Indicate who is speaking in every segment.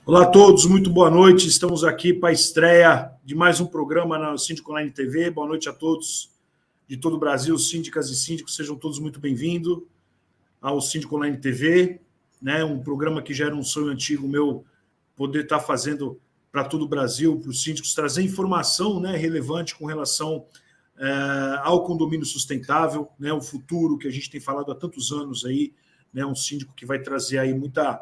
Speaker 1: Olá a todos, muito boa noite. Estamos aqui para a estreia de mais um programa na Síndico Online TV. Boa noite a todos de todo o Brasil, síndicas e síndicos, sejam todos muito bem-vindos ao Síndico Online TV, né? Um programa que já era um sonho antigo meu poder estar fazendo para todo o Brasil, para os síndicos, trazer informação, né, relevante com relação ao condomínio sustentável, né, o futuro que a gente tem falado há tantos anos aí, né, um síndico que vai trazer aí muita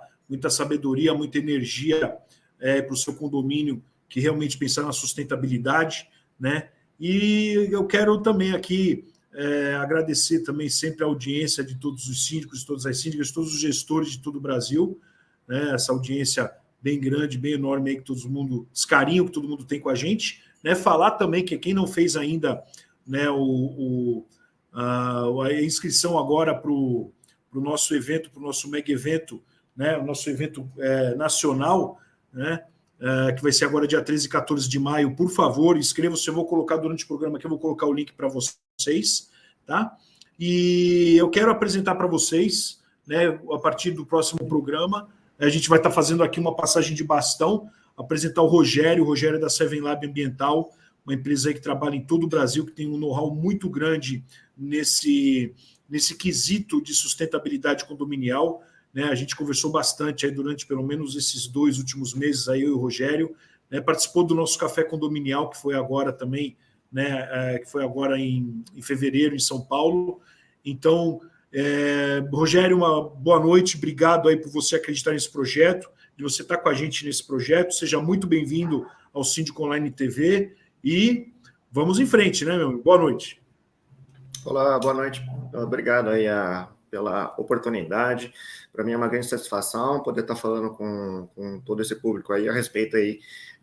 Speaker 1: sabedoria, muita energia para o seu condomínio, que realmente pensar na sustentabilidade, né? E eu quero também aqui agradecer também sempre a audiência de todos os síndicos, todas as síndicas, todos os gestores de todo o Brasil, né? Essa audiência bem grande, bem enorme aí que todo mundo, esse carinho que todo mundo tem com a gente, né? Falar também que quem não fez ainda, né, a inscrição agora para o nosso evento, para o nosso mega evento, né, o nosso evento nacional, né, que vai ser agora dia 13 e 14 de maio, por favor, inscreva-se, eu vou colocar durante o programa aqui, eu vou colocar o link para vocês, tá? E eu quero apresentar para vocês, né, a partir do próximo programa, a gente vai estar fazendo aqui uma passagem de bastão, apresentar o Rogério da Seven Lab Ambiental, uma empresa aí que trabalha em todo o Brasil, que tem um know-how muito grande nesse quesito de sustentabilidade condominial, né? A gente conversou bastante aí durante pelo menos esses 2 últimos meses, aí eu e o Rogério, né? Participou do nosso café condominial, que foi agora também, né? Que foi agora em fevereiro, em São Paulo. Então, Rogério, uma boa noite, obrigado aí por você acreditar nesse projeto, de você estar com a gente nesse projeto, seja muito bem-vindo ao Síndico Online TV e vamos em frente, né, meu amigo? Boa noite.
Speaker 2: Olá, boa noite, obrigado aí pela oportunidade. Para mim é uma grande satisfação poder estar falando com todo esse público aí a respeito aí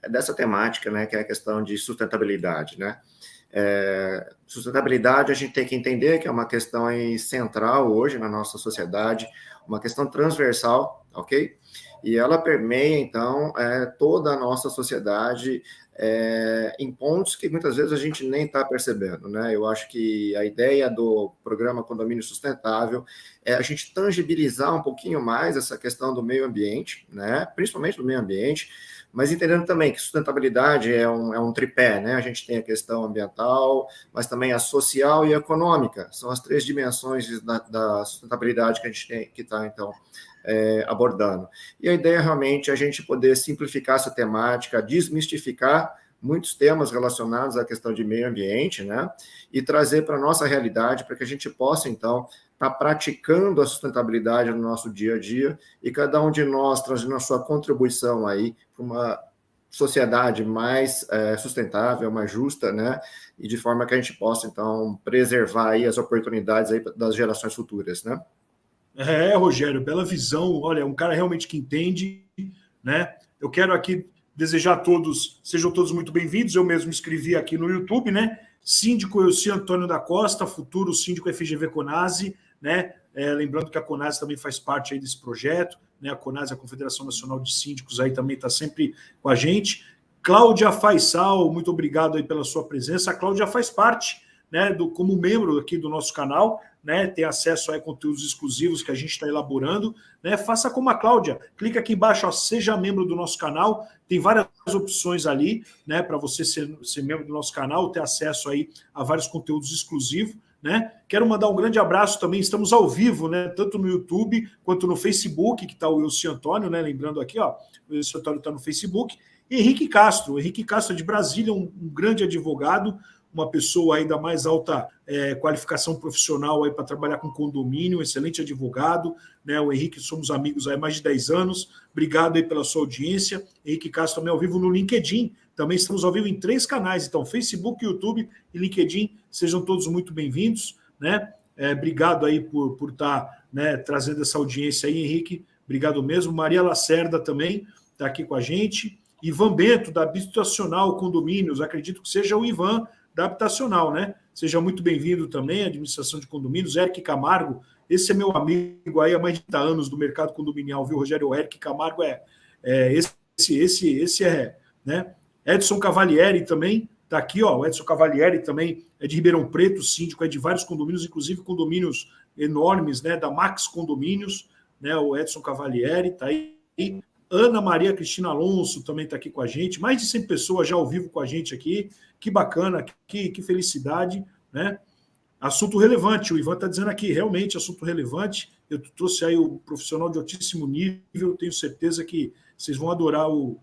Speaker 2: dessa temática, né, que é a questão de sustentabilidade, né? Sustentabilidade a gente tem que entender que é uma questão aí central hoje na nossa sociedade, uma questão transversal, ok? E ela permeia, então, toda a nossa sociedade em pontos que muitas vezes a gente nem está percebendo, né? Eu acho que a ideia do programa Condomínio Sustentável é a gente tangibilizar um pouquinho mais essa questão do meio ambiente, né? Principalmente do meio ambiente, mas entendendo também que sustentabilidade é um tripé, né? A gente tem a questão ambiental, mas também a social e a econômica. São as 3 dimensões da sustentabilidade que a gente tem que estar, então, abordando. E a ideia é realmente a gente poder simplificar essa temática, desmistificar muitos temas relacionados à questão de meio ambiente, né? E trazer para a nossa realidade, para que a gente possa, então, estar praticando a sustentabilidade no nosso dia a dia e cada um de nós trazendo a sua contribuição aí para uma sociedade mais sustentável, mais justa, né? E de forma que a gente possa, então, preservar aí as oportunidades aí das gerações futuras, né?
Speaker 1: Rogério, bela visão. Olha, um cara realmente que entende, né? Eu quero aqui desejar a todos, sejam todos muito bem-vindos. Eu mesmo escrevi aqui no YouTube, né? Síndico Elci Antônio da Costa, futuro síndico FGV Conase, né? Lembrando que a Conase também faz parte aí desse projeto, né? A Conase, a Confederação Nacional de Síndicos, aí também está sempre com a gente. Cláudia Faisal, muito obrigado aí pela sua presença. A Cláudia faz parte, né, como membro aqui do nosso canal, né, tem acesso a conteúdos exclusivos que a gente está elaborando, né, faça como a Cláudia, clica aqui embaixo, ó, seja membro do nosso canal, tem várias opções ali, né, para você ser membro do nosso canal, ter acesso aí a vários conteúdos exclusivos, né? Quero mandar um grande abraço também, estamos ao vivo, né? Tanto no YouTube quanto no Facebook, que está o Wilson Antônio, né? Lembrando aqui, ó, o Wilson Antônio está no Facebook. Henrique Castro é de Brasília, um grande advogado, uma pessoa aí da mais alta qualificação profissional aí para trabalhar com condomínio, um excelente advogado, né? O Henrique, somos amigos há mais de 10 anos. Obrigado aí pela sua audiência. Henrique Castro também ao vivo no LinkedIn. Também estamos ao vivo em 3 canais, então Facebook, YouTube e LinkedIn. Sejam todos muito bem-vindos, né? Obrigado aí por estar, né, trazendo essa audiência aí, Henrique. Obrigado mesmo. Maria Lacerda também está aqui com a gente. Ivan Bento, da Habitacional Condomínios, acredito que seja o Ivan da Habitacional, né? Seja muito bem-vindo também, administração de condomínios. Eric Camargo, esse é meu amigo aí há mais de 30 anos do mercado condominial, viu, Rogério? O Eric Camargo esse né? Edson Cavalieri também está aqui, ó. O Edson Cavalieri também é de Ribeirão Preto, síndico, é de vários condomínios, inclusive condomínios enormes, né? Da Max Condomínios, né? O Edson Cavalieri está aí. Ana Maria Cristina Alonso também está aqui com a gente. Mais de 100 pessoas já ao vivo com a gente aqui. Que bacana, que felicidade, né? Assunto relevante, o Ivan está dizendo aqui, realmente assunto relevante. Eu trouxe aí o profissional de altíssimo nível, tenho certeza que vocês vão adorar o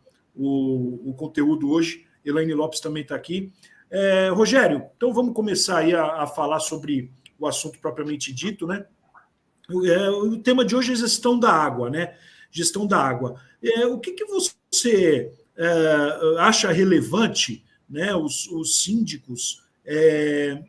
Speaker 1: conteúdo hoje. Elaine Lopes também está aqui. Rogério, então vamos começar aí a falar sobre o assunto propriamente dito, né? O tema de hoje é gestão da água, né? Gestão da água. O que você acha relevante, né? Os síndicos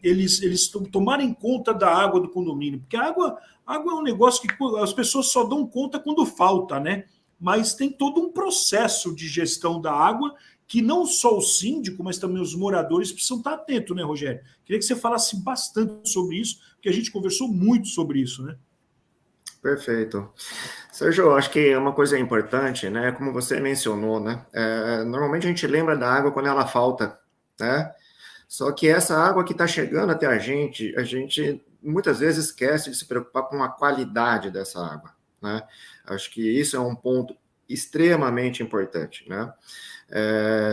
Speaker 1: eles tomarem conta da água do condomínio, porque a água é um negócio que as pessoas só dão conta quando falta, né? Mas tem todo um processo de gestão da água que não só o síndico, mas também os moradores precisam estar atentos, né, Rogério? Queria que você falasse bastante sobre isso, porque a gente conversou muito sobre isso, né?
Speaker 2: Perfeito. Sérgio, acho que uma coisa importante, né, como você mencionou, né, normalmente a gente lembra da água quando ela falta, né? Só que essa água que está chegando até a gente muitas vezes esquece de se preocupar com a qualidade dessa água, né? Acho que isso é um ponto extremamente importante, né?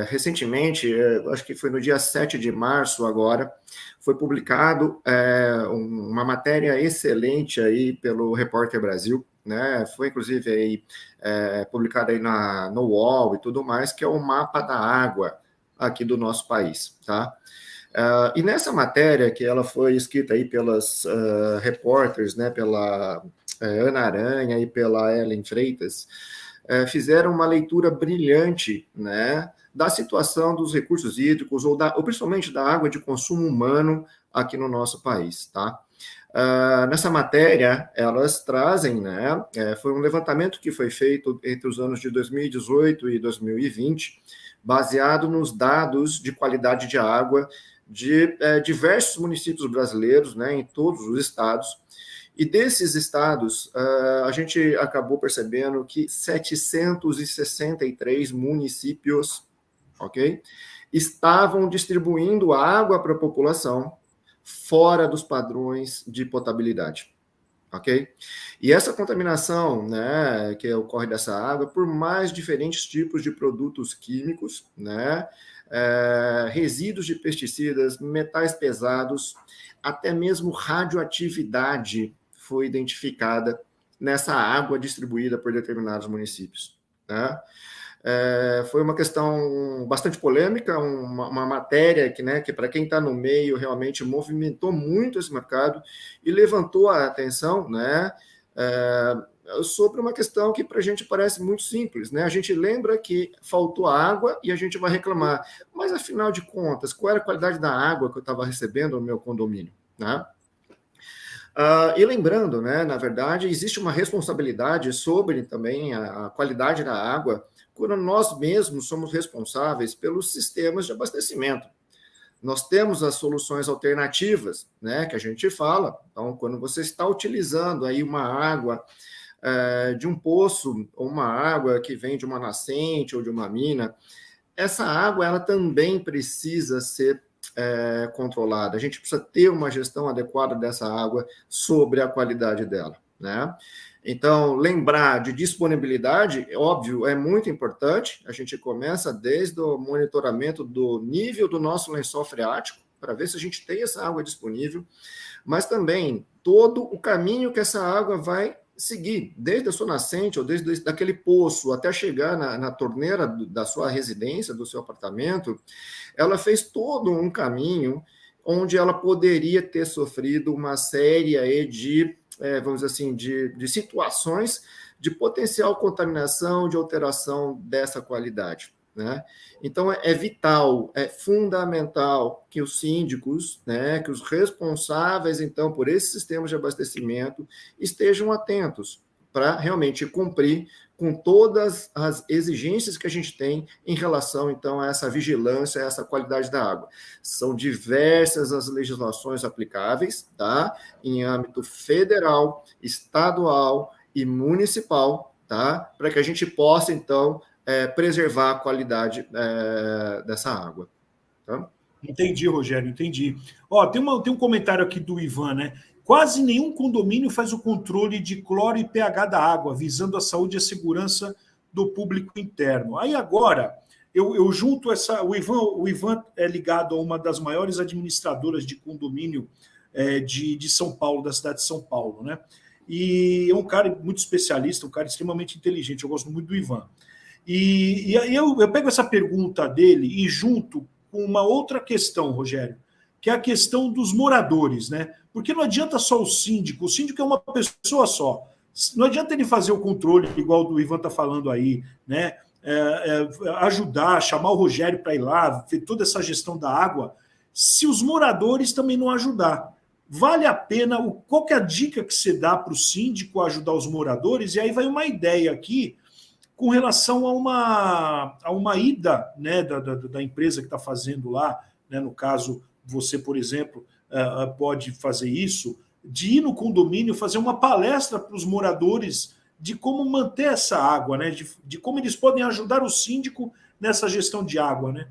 Speaker 2: Recentemente, acho que foi no dia 7 de março agora, foi publicado uma matéria excelente aí pelo Repórter Brasil, né? Foi inclusive aí publicada aí no UOL e tudo mais, que é o mapa da água aqui do nosso país, tá? E nessa matéria, que ela foi escrita aí pelas repórteres, né, pela Ana Aranha e pela Ellen Freitas, fizeram uma leitura brilhante, né, da situação dos recursos hídricos, ou principalmente da água de consumo humano aqui no nosso país, tá? Nessa matéria, elas trazem, né, foi um levantamento que foi feito entre os anos de 2018 e 2020, baseado nos dados de qualidade de água de diversos municípios brasileiros, né, em todos os estados. E desses estados, a gente acabou percebendo que 763 municípios, ok, estavam distribuindo água para a população fora dos padrões de potabilidade, ok? E essa contaminação, né, que ocorre dessa água, por mais diferentes tipos de produtos químicos, né, resíduos de pesticidas, metais pesados, até mesmo radioatividade foi identificada nessa água distribuída por determinados municípios, né? Foi uma questão bastante polêmica, uma matéria que para quem está no meio realmente movimentou muito esse mercado e levantou a atenção, né, sobre uma questão que para a gente parece muito simples, né? A gente lembra que faltou água e a gente vai reclamar, mas afinal de contas, qual era a qualidade da água que eu estava recebendo no meu condomínio, né? E lembrando, né, na verdade, existe uma responsabilidade sobre também a qualidade da água quando nós mesmos somos responsáveis pelos sistemas de abastecimento. Nós temos as soluções alternativas, né, que a gente fala. Então, quando você está utilizando aí uma água de um poço, ou uma água que vem de uma nascente ou de uma mina, essa água ela também precisa ser controlada. A gente precisa ter uma gestão adequada dessa água sobre a qualidade dela, né? Então, lembrar de disponibilidade, óbvio, é muito importante. A gente começa desde o monitoramento do nível do nosso lençol freático, para ver se a gente tem essa água disponível, mas também todo o caminho que essa água vai seguir, desde a sua nascente ou desde daquele poço até chegar na torneira da sua residência, do seu apartamento, ela fez todo um caminho onde ela poderia ter sofrido uma série aí de, vamos dizer assim, de situações de potencial contaminação, de alteração dessa qualidade, né? Então, é vital, é fundamental que os síndicos, né, que os responsáveis, então, por esses sistemas de abastecimento estejam atentos para realmente cumprir com todas as exigências que a gente tem em relação, então, a essa vigilância, a essa qualidade da água. São diversas as legislações aplicáveis, tá? Em âmbito federal, estadual e municipal, tá? Para que a gente possa, então, preservar a qualidade dessa água. Tá?
Speaker 1: Entendi, Rogério, entendi. Ó, tem um comentário aqui do Ivan, né? Quase nenhum condomínio faz o controle de cloro e pH da água, visando a saúde e a segurança do público interno. Aí agora, eu junto essa... O Ivan é ligado a uma das maiores administradoras de condomínio de São Paulo, da cidade de São Paulo, né? E é um cara muito especialista, um cara extremamente inteligente, eu gosto muito do Ivan. E aí eu pego essa pergunta dele e junto com uma outra questão, Rogério, que é a questão dos moradores, né? Porque não adianta só o síndico é uma pessoa só. Não adianta ele fazer o controle, igual o Ivan está falando aí, né? Ajudar, chamar o Rogério para ir lá, ver toda essa gestão da água, se os moradores também não ajudar. Vale a pena, qual que é a dica que você dá para o síndico ajudar os moradores? E aí vai uma ideia aqui, com relação a uma ida, né, da empresa que está fazendo lá, né, no caso, você, por exemplo, pode fazer isso, de ir no condomínio fazer uma palestra para os moradores de como manter essa água, né, de como eles podem ajudar o síndico nessa gestão de água, né?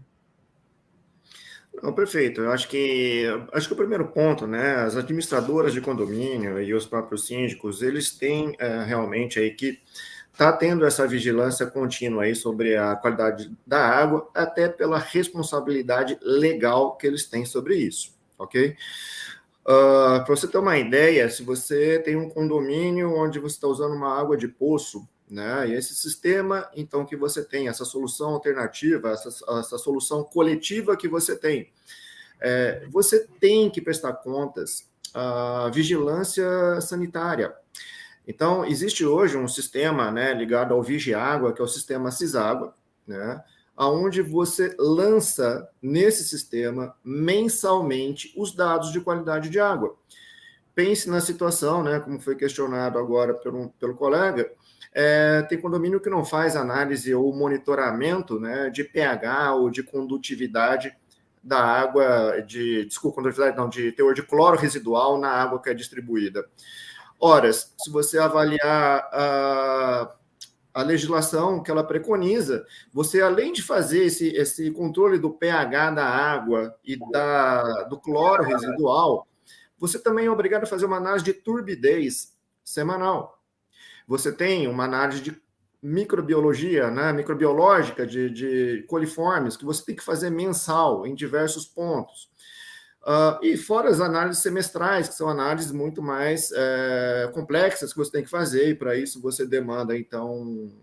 Speaker 2: Não, perfeito. Eu acho que o primeiro ponto, né, as administradoras de condomínio e os próprios síndicos, eles têm realmente aí que está tendo essa vigilância contínua aí sobre a qualidade da água, até pela responsabilidade legal que eles têm sobre isso, ok? Para você ter uma ideia, se você tem um condomínio onde você está usando uma água de poço, né, e esse sistema, então, que você tem, essa solução alternativa, essa solução coletiva que você tem, você tem que prestar contas à vigilância sanitária. Então, existe hoje um sistema, né, ligado ao Vigiágua, que é o sistema Ciságua, né, onde você lança nesse sistema mensalmente os dados de qualidade de água. Pense na situação, né, como foi questionado agora pelo colega, tem condomínio que não faz análise ou monitoramento, né, de pH ou de condutividade da água, de teor de cloro residual na água que é distribuída. Ora, se você avaliar a legislação que ela preconiza, você, além de fazer esse controle do pH da água e do cloro residual, você também é obrigado a fazer uma análise de turbidez semanal. Você tem uma análise de microbiologia, né, microbiológica de coliformes, que você tem que fazer mensal em diversos pontos. E fora as análises semestrais, que são análises muito mais complexas que você tem que fazer, e para isso você demanda, então,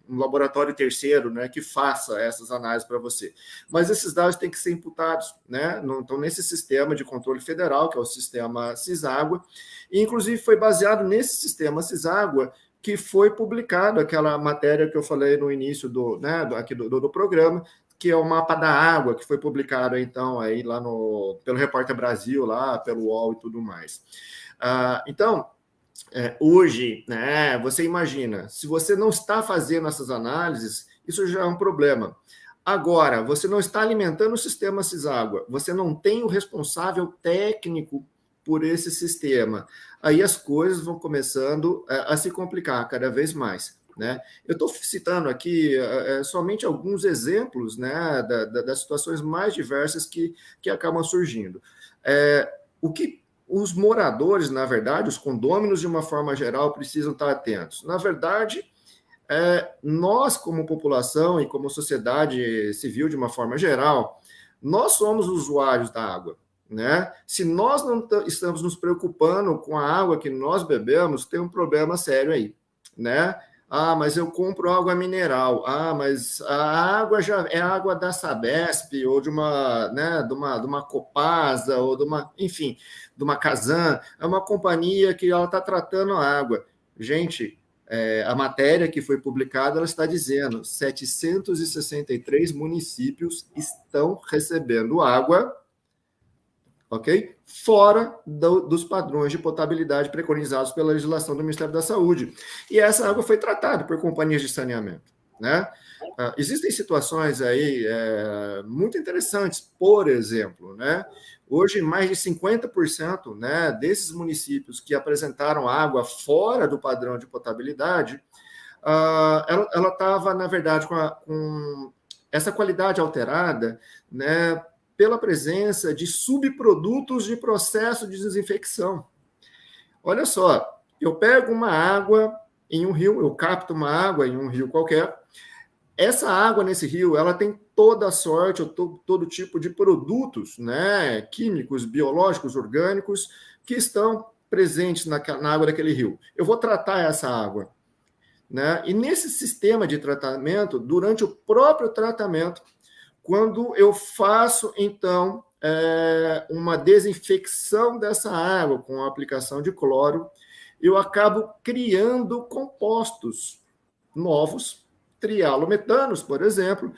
Speaker 2: um laboratório terceiro, né, que faça essas análises para você. Mas esses dados têm que ser imputados, né, então, nesse sistema de controle federal, que é o sistema Ciságua, e inclusive foi baseado nesse sistema Ciságua que foi publicado aquela matéria que eu falei no início do programa, que é o mapa da água, que foi publicado, então, aí lá pelo Repórter Brasil, lá pelo UOL e tudo mais. Então, hoje, né, você imagina, se você não está fazendo essas análises, isso já é um problema. Agora, você não está alimentando o sistema Ciságua, você não tem o responsável técnico por esse sistema. Aí as coisas vão começando a se complicar cada vez mais. Né? Eu estou citando aqui somente alguns exemplos, né, das situações mais diversas que acabam surgindo. O que os moradores, na verdade, os condôminos, de uma forma geral, precisam estar atentos. Na verdade, nós, como população e como sociedade civil, de uma forma geral, nós somos usuários da água. né? Se nós não estamos nos preocupando com a água que nós bebemos, tem um problema sério aí, né? Ah, mas eu compro água mineral. Ah, mas a água já é água da Sabesp ou de uma, né, de uma Copasa ou de uma, enfim, de uma Casan. É uma companhia que ela está tratando a água. Gente, a matéria que foi publicada, ela está dizendo 763 municípios estão recebendo água, ok? Fora dos padrões de potabilidade preconizados pela legislação do Ministério da Saúde. E essa água foi tratada por companhias de saneamento, né? Existem situações aí muito interessantes, por exemplo, né? Hoje, mais de 50%, né, desses municípios que apresentaram água fora do padrão de potabilidade, ela estava, na verdade, com essa qualidade alterada, né, pela presença de subprodutos de processo de desinfecção. Olha só, eu pego uma água em um rio, eu capto uma água em um rio qualquer, essa água nesse rio, ela tem toda a sorte, todo tipo de produtos, né, químicos, biológicos, orgânicos, que estão presentes na água daquele rio. Eu vou tratar essa água, né? E nesse sistema de tratamento, durante o próprio tratamento, quando eu faço, então, uma desinfecção dessa água com a aplicação de cloro, eu acabo criando compostos novos, trialometanos, por exemplo,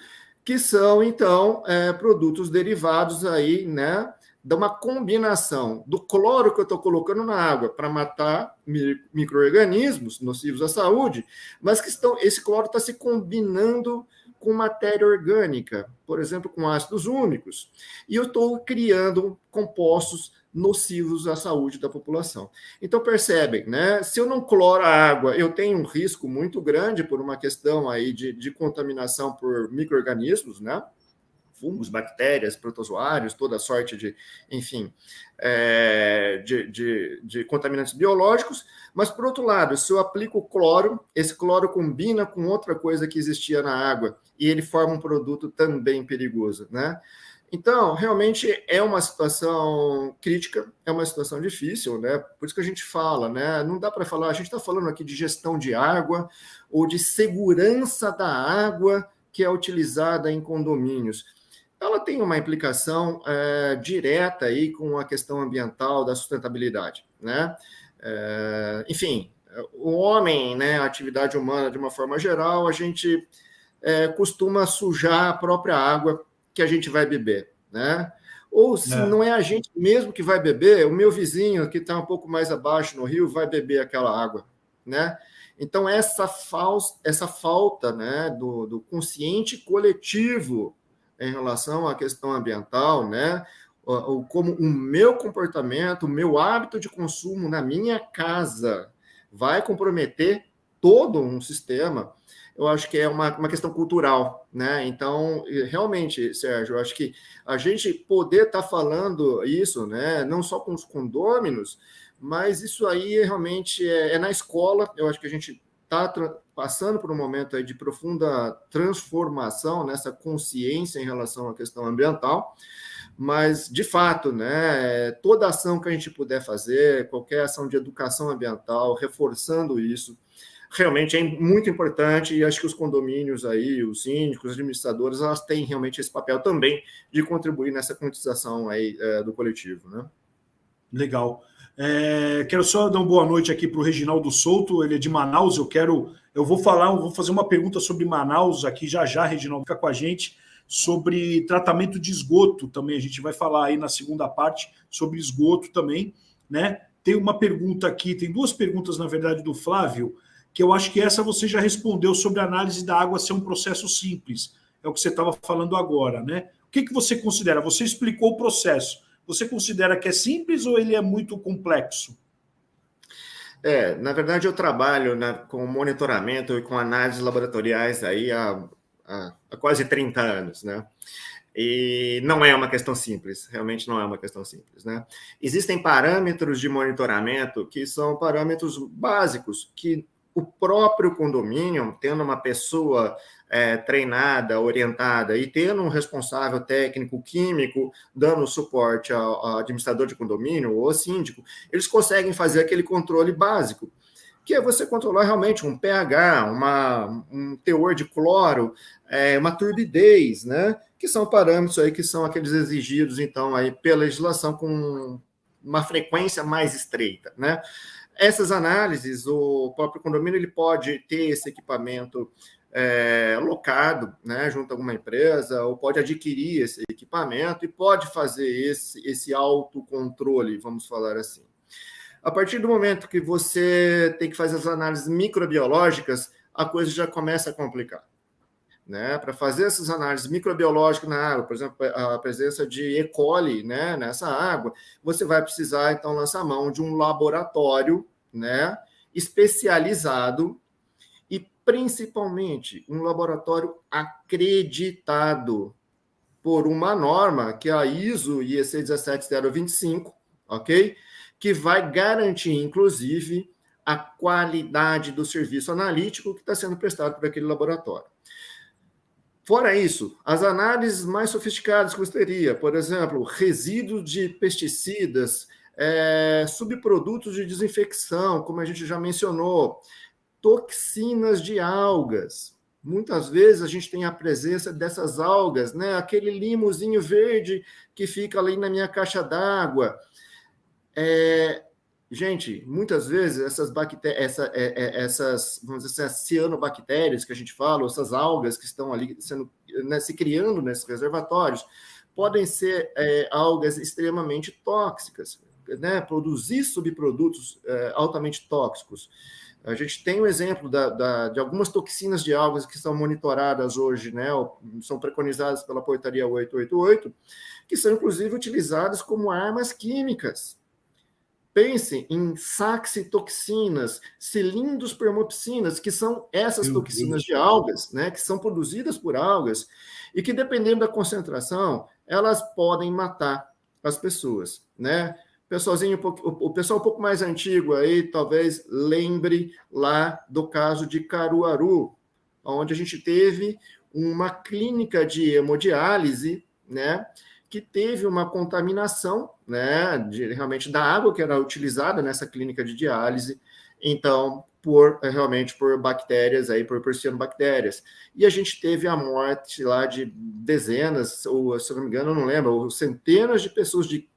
Speaker 2: que são, então, produtos derivados aí, né, de uma combinação do cloro que eu estou colocando na água para matar micro-organismos nocivos à saúde, mas que esse cloro está se combinando com matéria orgânica, por exemplo, com ácidos úmicos, e eu estou criando compostos nocivos à saúde da população. Então, percebem, né? Se eu não cloro a água, eu tenho um risco muito grande por uma questão aí de contaminação por micro-organismos, né? Fungos, bactérias, protozoários, toda sorte de, enfim, de contaminantes biológicos, mas, por outro lado, se eu aplico o cloro, esse cloro combina com outra coisa que existia na água, e ele forma um produto também perigoso, né? Então, realmente é uma situação crítica, é uma situação difícil, né? Por isso que a gente fala, né? Não dá para falar, a gente está falando aqui de gestão de água ou de segurança da água que é utilizada em condomínios. Ela tem uma implicação direta aí com a questão ambiental da sustentabilidade, né? Enfim, o homem, né, a atividade humana de uma forma geral, a gente costuma sujar a própria água que a gente vai beber, né? Ou se não é a gente mesmo que vai beber, o meu vizinho que está um pouco mais abaixo no rio vai beber aquela água, né? Então, essa falta, né, do consciente coletivo em relação à questão ambiental, né? Como o meu comportamento, o meu hábito de consumo na minha casa vai comprometer todo um sistema, eu acho que é uma questão cultural, né? Então, realmente, Sérgio, eu acho que a gente poder estar falando isso, né, não só com os condôminos, mas isso aí realmente é na escola. Eu acho que a gente está passando por um momento aí de profunda transformação nessa consciência em relação à questão ambiental, mas, de fato, né, toda ação que a gente puder fazer, qualquer ação de educação ambiental, reforçando isso, realmente é muito importante, e acho que os condomínios aí, os síndicos, os administradores, elas têm realmente esse papel também de contribuir nessa conscientização aí do coletivo, né?
Speaker 1: Legal. Quero só dar uma boa noite aqui para o Reginaldo Souto, ele é de Manaus. Eu vou fazer uma pergunta sobre Manaus aqui já, Reginaldo, fica com a gente, sobre tratamento de esgoto também. A gente vai falar aí na segunda parte sobre esgoto também, né? Tem uma pergunta aqui, tem duas perguntas, na verdade, do Flávio, que eu acho que essa você já respondeu, sobre a análise da água ser um processo simples. É o que você estava falando agora, né? O que você considera? Você explicou o processo. Você considera que é simples ou ele é muito complexo?
Speaker 2: Na verdade, eu trabalho com monitoramento e com análises laboratoriais aí há quase 30 anos, né? E não é uma questão simples, realmente não é uma questão simples, né? Existem parâmetros de monitoramento que são parâmetros básicos, que o próprio condomínio, tendo uma pessoa treinada, orientada, e tendo um responsável técnico, químico, dando suporte ao administrador de condomínio ou síndico, eles conseguem fazer aquele controle básico, que é você controlar realmente um pH, um teor de cloro, uma turbidez, né? Que são parâmetros aí que são aqueles exigidos, então, aí pela legislação com uma frequência mais estreita, né? Essas análises, o próprio condomínio ele pode ter esse equipamento locado, né, junto a alguma empresa, ou pode adquirir esse equipamento e pode fazer esse autocontrole, vamos falar assim. A partir do momento que você tem que fazer as análises microbiológicas, a coisa já começa a complicar. Né? Para fazer essas análises microbiológicas na água, por exemplo, a presença de E. coli, né, nessa água, você vai precisar, então, lançar mão de um laboratório, né, especializado e, principalmente, um laboratório acreditado por uma norma, que é a ISO IEC 17025, ok? Que vai garantir, inclusive, a qualidade do serviço analítico que está sendo prestado por aquele laboratório. Fora isso, as análises mais sofisticadas que você teria, por exemplo, resíduos de pesticidas, subprodutos de desinfecção, como a gente já mencionou, toxinas de algas. Muitas vezes a gente tem a presença dessas algas, né? Aquele limozinho verde que fica ali na minha caixa d'água. Gente, muitas vezes essas bactérias, vamos dizer assim, as cianobactérias que a gente fala, essas algas que estão ali se criando nesses reservatórios, podem ser algas extremamente tóxicas, né? Produzir subprodutos altamente tóxicos. A gente tem o exemplo de algumas toxinas de algas que são monitoradas hoje, né? São preconizadas pela portaria 888, que são inclusive utilizadas como armas químicas. Pensem em saxitoxinas, cilindrospermopsinas, que são essas toxinas de algas, né, que são produzidas por algas, e que, dependendo da concentração, elas podem matar as pessoas, né? O pessoal um pouco mais antigo aí, talvez lembre lá do caso de Caruaru, onde a gente teve uma clínica de hemodiálise, né, que teve uma contaminação, né, realmente da água que era utilizada nessa clínica de diálise, então, realmente por bactérias, aí, por cianobactérias. E a gente teve a morte lá de dezenas, ou se não me engano, eu não lembro, ou centenas de pessoas, de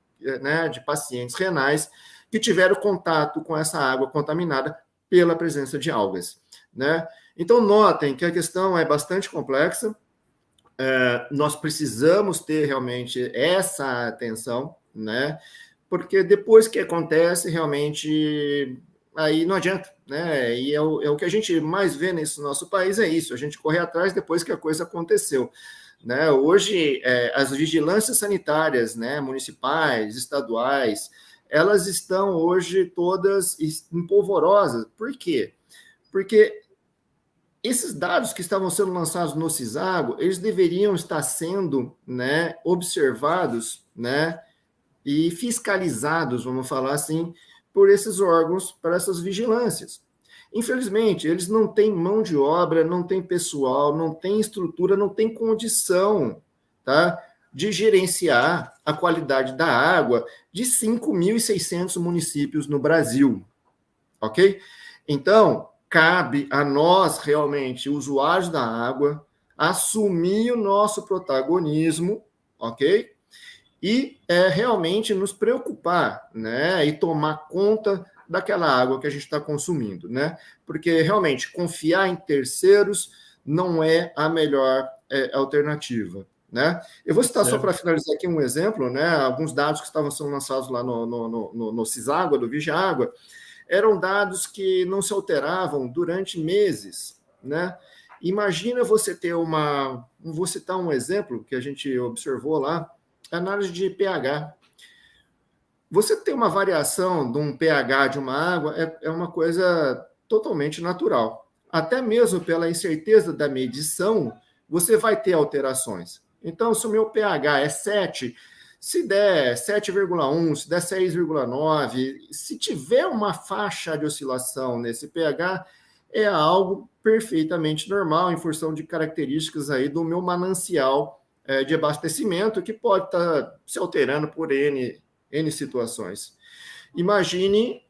Speaker 2: pacientes renais que tiveram contato com essa água contaminada pela presença de algas, né? Então, notem que a questão é bastante complexa. Nós precisamos ter realmente essa atenção, né? Porque depois que acontece, realmente, aí não adianta, né? E é o que a gente mais vê nesse nosso país, é isso, a gente correr atrás depois que a coisa aconteceu. Né? Hoje, as vigilâncias sanitárias, né, municipais, estaduais, elas estão hoje todas empolvorosas. Por quê? Porque esses dados que estavam sendo lançados no CISAGO, eles deveriam estar sendo, né, observados, né, e fiscalizados, vamos falar assim, por esses órgãos, para essas vigilâncias. Infelizmente, eles não têm mão de obra, não têm pessoal, não têm estrutura, não têm condição, tá, de gerenciar a qualidade da água de 5.600 municípios no Brasil, ok? Então, cabe a nós, realmente, usuários da água, assumir o nosso protagonismo, ok? E realmente nos preocupar, né? E tomar conta daquela água que a gente está consumindo, né? Porque realmente confiar em terceiros não é a melhor alternativa, né? Eu vou citar só para finalizar aqui um exemplo, né? Alguns dados que estavam sendo lançados lá no CISAGUA, do Vigiágua, eram dados que não se alteravam durante meses, né? Imagina você ter vou citar um exemplo que a gente observou lá, análise de pH. Você ter uma variação de um pH de uma água é uma coisa totalmente natural. Até mesmo pela incerteza da medição, você vai ter alterações. Então, se o meu pH é 7, se der 7,1, se der 6,9, se tiver uma faixa de oscilação nesse pH, é algo perfeitamente normal em função de características aí do meu manancial de abastecimento, que pode estar se alterando por N situações. Imagine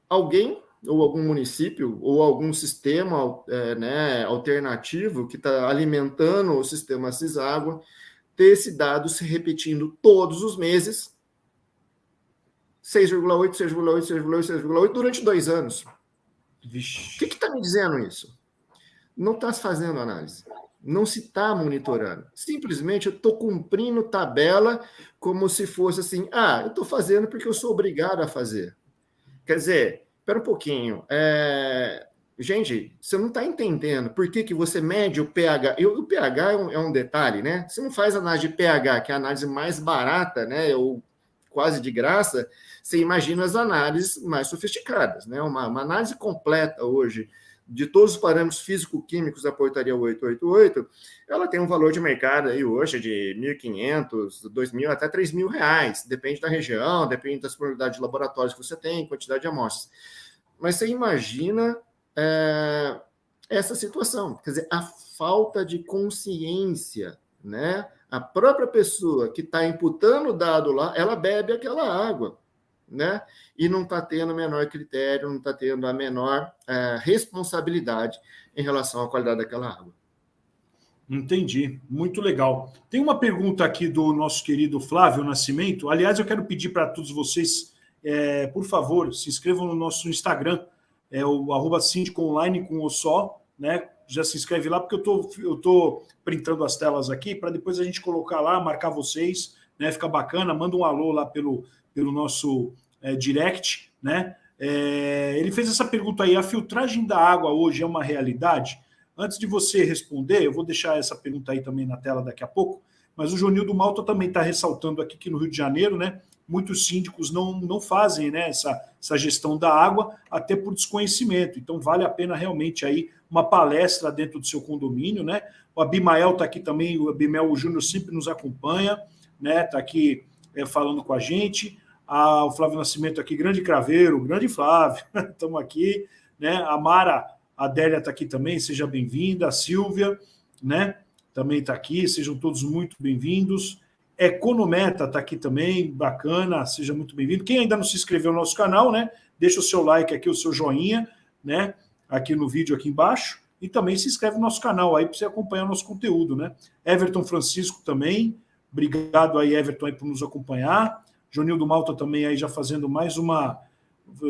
Speaker 2: alguém, ou algum município, ou algum sistema né, alternativo que está alimentando o sistema Ciságua, ter esse dado se repetindo todos os meses, 6,8, 6,8, 6,8, 6,8, durante 2 anos.
Speaker 1: Vixe.
Speaker 2: O que está me dizendo isso? Não está se fazendo análise. Não se está monitorando. Simplesmente eu estou cumprindo tabela como se fosse assim, eu estou fazendo porque eu sou obrigado a fazer. Quer dizer, espera um pouquinho. Gente, você não está entendendo por que você mede o pH. O pH é um detalhe, né? Você não faz análise de pH, que é a análise mais barata, né? Ou quase de graça. Você imagina as análises mais sofisticadas, né? Uma análise completa hoje de todos os parâmetros físico-químicos da portaria 888, ela tem um valor de mercado aí hoje de R$1.500, R$2.000, até R$3.000. Depende da região, depende da disponibilidade de laboratórios que você tem, quantidade de amostras. Mas você imagina essa situação, quer dizer, a falta de consciência, né? A própria pessoa que está imputando o dado lá, ela bebe aquela água, né? E não está tendo o menor critério, não está tendo a menor responsabilidade em relação à qualidade daquela água.
Speaker 1: Entendi, muito legal. Tem uma pergunta aqui do nosso querido Flávio Nascimento. Aliás, eu quero pedir para todos vocês, por favor, se inscrevam no nosso Instagram, o @síndicoonline com o só, né? Já se inscreve lá, porque eu tô printando as telas aqui para depois a gente colocar lá, marcar vocês, né? Fica bacana, manda um alô lá pelo nosso direct, né? Ele fez essa pergunta aí: a filtragem da água hoje é uma realidade? Antes de você responder, eu vou deixar essa pergunta aí também na tela daqui a pouco, mas o Jonildo Malta também está ressaltando aqui que no Rio de Janeiro, né, muitos síndicos não fazem, né, essa gestão da água, até por desconhecimento. Então vale a pena realmente aí uma palestra dentro do seu condomínio, né? O Abimael está aqui também, o Abimael Júnior sempre nos acompanha, né? Está aqui falando com a gente. O Flávio Nascimento aqui, grande craveiro, grande Flávio, estamos aqui, né? A Mara, a Adélia está aqui também, seja bem-vinda. A Silvia, né? Também está aqui, sejam todos muito bem-vindos. Econometa está aqui também, bacana, seja muito bem-vindo. Quem ainda não se inscreveu no nosso canal, né? Deixa o seu like aqui, o seu joinha, né? Aqui no vídeo aqui embaixo. E também se inscreve no nosso canal aí para você acompanhar o nosso conteúdo, né? Everton Francisco também, obrigado aí, Everton, aí, por nos acompanhar. Jonildo Malta também aí já fazendo mais uma...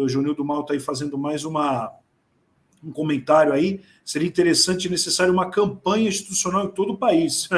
Speaker 1: Jonildo Malta aí fazendo mais um comentário aí. Seria interessante e necessário uma campanha institucional em todo o país.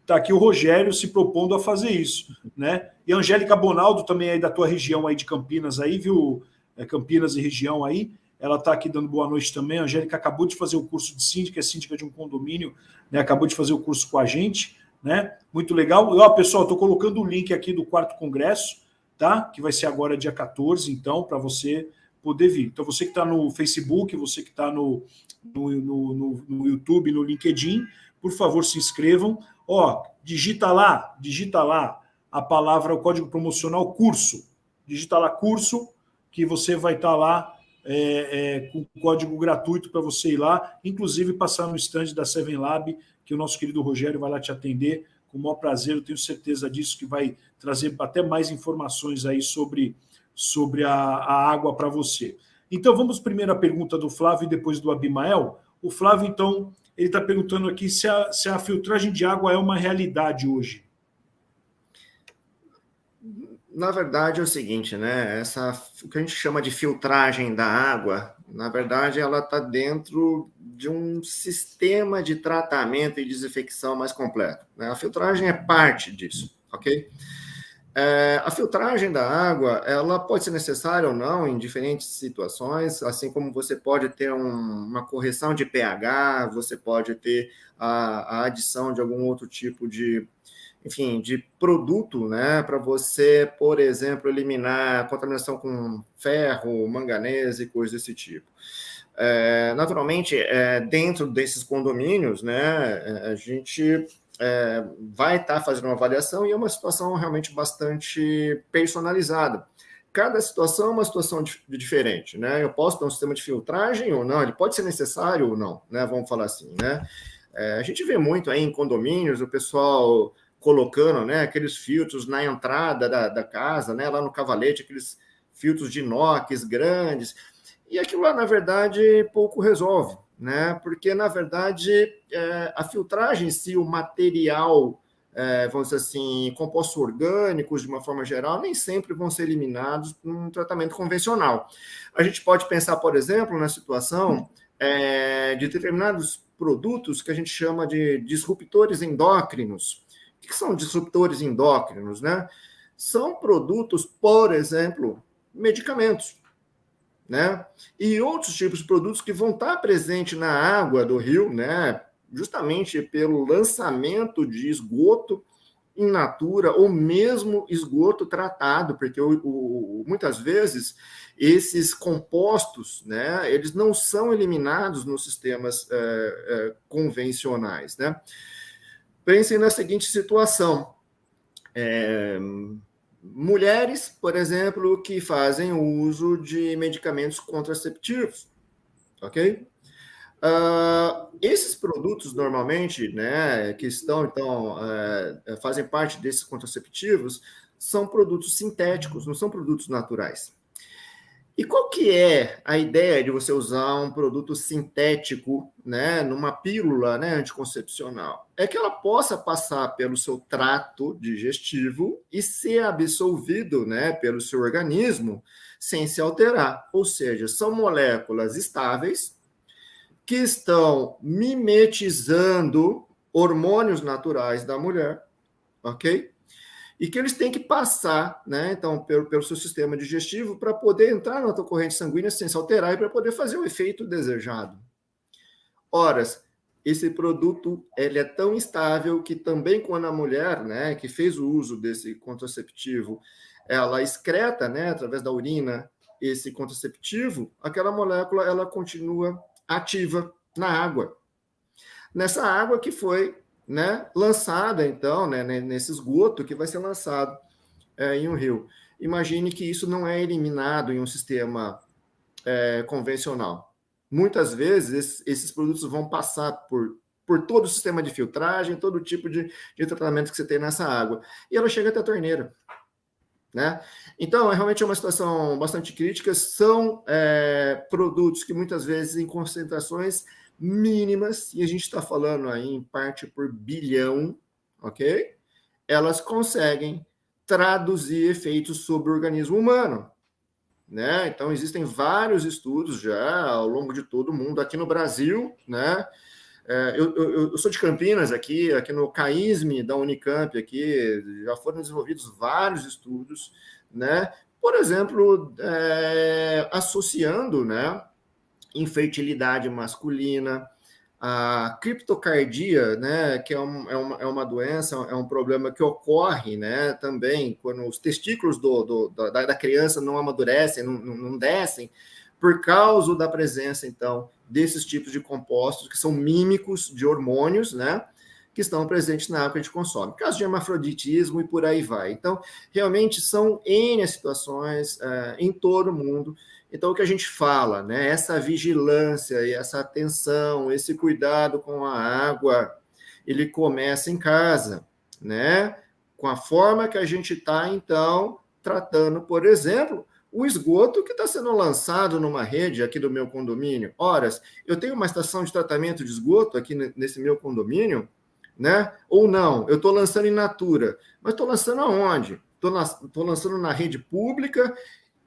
Speaker 1: Está aqui o Rogério se propondo a fazer isso, né? E a Angélica Bonaldo também aí da tua região aí de Campinas aí, viu? Campinas e região aí. Ela está aqui dando boa noite também. A Angélica acabou de fazer o curso de síndica, é síndica de um condomínio, né? Acabou de fazer o curso com a gente, né? Muito legal. E, pessoal, estou colocando o link aqui do 4º Congresso, tá? Que vai ser agora dia 14, então, para você poder vir. Então, você que está no Facebook, você que está no YouTube, no LinkedIn, por favor, se inscrevam. Digita lá a palavra, o código promocional curso. Digita lá curso, que você vai estar lá com código gratuito para você ir lá, inclusive passar no stand da Seven Lab, que o nosso querido Rogério vai lá te atender com o maior prazer. Eu tenho certeza disso, que vai trazer até mais informações aí sobre a água para você. Então, vamos primeiro à pergunta do Flávio e depois do Abimael. O Flávio, então, ele está perguntando aqui se a filtragem de água é uma realidade hoje.
Speaker 2: Na verdade, é o seguinte, né? O que a gente chama de filtragem da água, na verdade, ela está dentro de um sistema de tratamento e desinfecção mais completo, né? A filtragem é parte disso, ok? A filtragem da água, ela pode ser necessária ou não em diferentes situações, assim como você pode ter uma correção de pH, você pode ter a adição de algum outro tipo de produto, né, para você, por exemplo, eliminar a contaminação com ferro, manganês e coisas desse tipo. Naturalmente, dentro desses condomínios, né, a gente vai estar fazendo uma avaliação e é uma situação realmente bastante personalizada. cada situação é uma situação diferente, né? Eu posso ter um sistema de filtragem ou não, ele pode ser necessário ou não, né? Vamos falar assim, né? A gente vê muito aí em condomínios o pessoal colocando, né, aqueles filtros na entrada da casa, né, lá no cavalete, aqueles filtros de inox grandes, e aquilo lá, na verdade, pouco resolve, né? Porque, na verdade, a filtragem em si, o material, vamos dizer assim, compostos orgânicos, de uma forma geral, nem sempre vão ser eliminados num tratamento convencional. A gente pode pensar, por exemplo, na situação de determinados produtos que a gente chama de disruptores endócrinos. O que são disruptores endócrinos, né? São produtos, por exemplo, medicamentos, né? E outros tipos de produtos que vão estar presentes na água do rio, né? Justamente pelo lançamento de esgoto in natura ou mesmo esgoto tratado, porque muitas vezes esses compostos, né, eles não são eliminados nos sistemas convencionais, né? Pensem na seguinte situação. Mulheres, por exemplo, que fazem uso de medicamentos contraceptivos, ok? Esses produtos, normalmente, né, que estão, então, fazem parte desses contraceptivos, são produtos sintéticos, não são produtos naturais. E qual que é a ideia de você usar um produto sintético, né, numa pílula, né, anticoncepcional? É que ela possa passar pelo seu trato digestivo e ser absorvido, né, pelo seu organismo sem se alterar. Ou seja, são moléculas estáveis que estão mimetizando hormônios naturais da mulher, ok? E que eles têm que passar, né, então, pelo seu sistema digestivo para poder entrar na tua corrente sanguínea sem se alterar e para poder fazer o efeito desejado. Ora, esse produto ele é tão instável que também quando a mulher, né, que fez o uso desse contraceptivo, ela excreta, né, através da urina, esse contraceptivo, aquela molécula ela continua ativa na água. Nessa água que foi, né, lançada, então, né, nesse esgoto que vai ser lançado em um rio. Imagine que isso não é eliminado em um sistema convencional. Muitas vezes, esses produtos vão passar por todo o sistema de filtragem, todo tipo de tratamento que você tem nessa água. E ela chega até a torneira. Né? Então, realmente é uma situação bastante crítica. São produtos que muitas vezes em concentrações mínimas, e a gente está falando aí em parte por bilhão, ok? Elas conseguem traduzir efeitos sobre o organismo humano. Né? Então, existem vários estudos já ao longo de todo o mundo, aqui no Brasil, né? Eu sou de Campinas, aqui no CAISM da Unicamp, aqui já foram desenvolvidos vários estudos, né? Por exemplo, associando, né, infertilidade masculina, a criptocardia, né, que é uma doença, é um problema que ocorre, né, também quando os testículos da criança não amadurecem, não descem, por causa da presença, então, desses tipos de compostos que são mímicos de hormônios, né, que estão presentes na água que a gente consome. Caso de hermafroditismo e por aí vai. Então, realmente são N situações em todo o mundo. Então, o que a gente fala, né, essa vigilância e essa atenção, esse cuidado com a água, ele começa em casa, né, com a forma que a gente está, então, tratando, por exemplo, o esgoto que está sendo lançado numa rede aqui do meu condomínio. Ora, eu tenho uma estação de tratamento de esgoto aqui nesse meu condomínio, né? Ou não, eu estou lançando in natura. Mas estou lançando aonde? Estou lançando na rede pública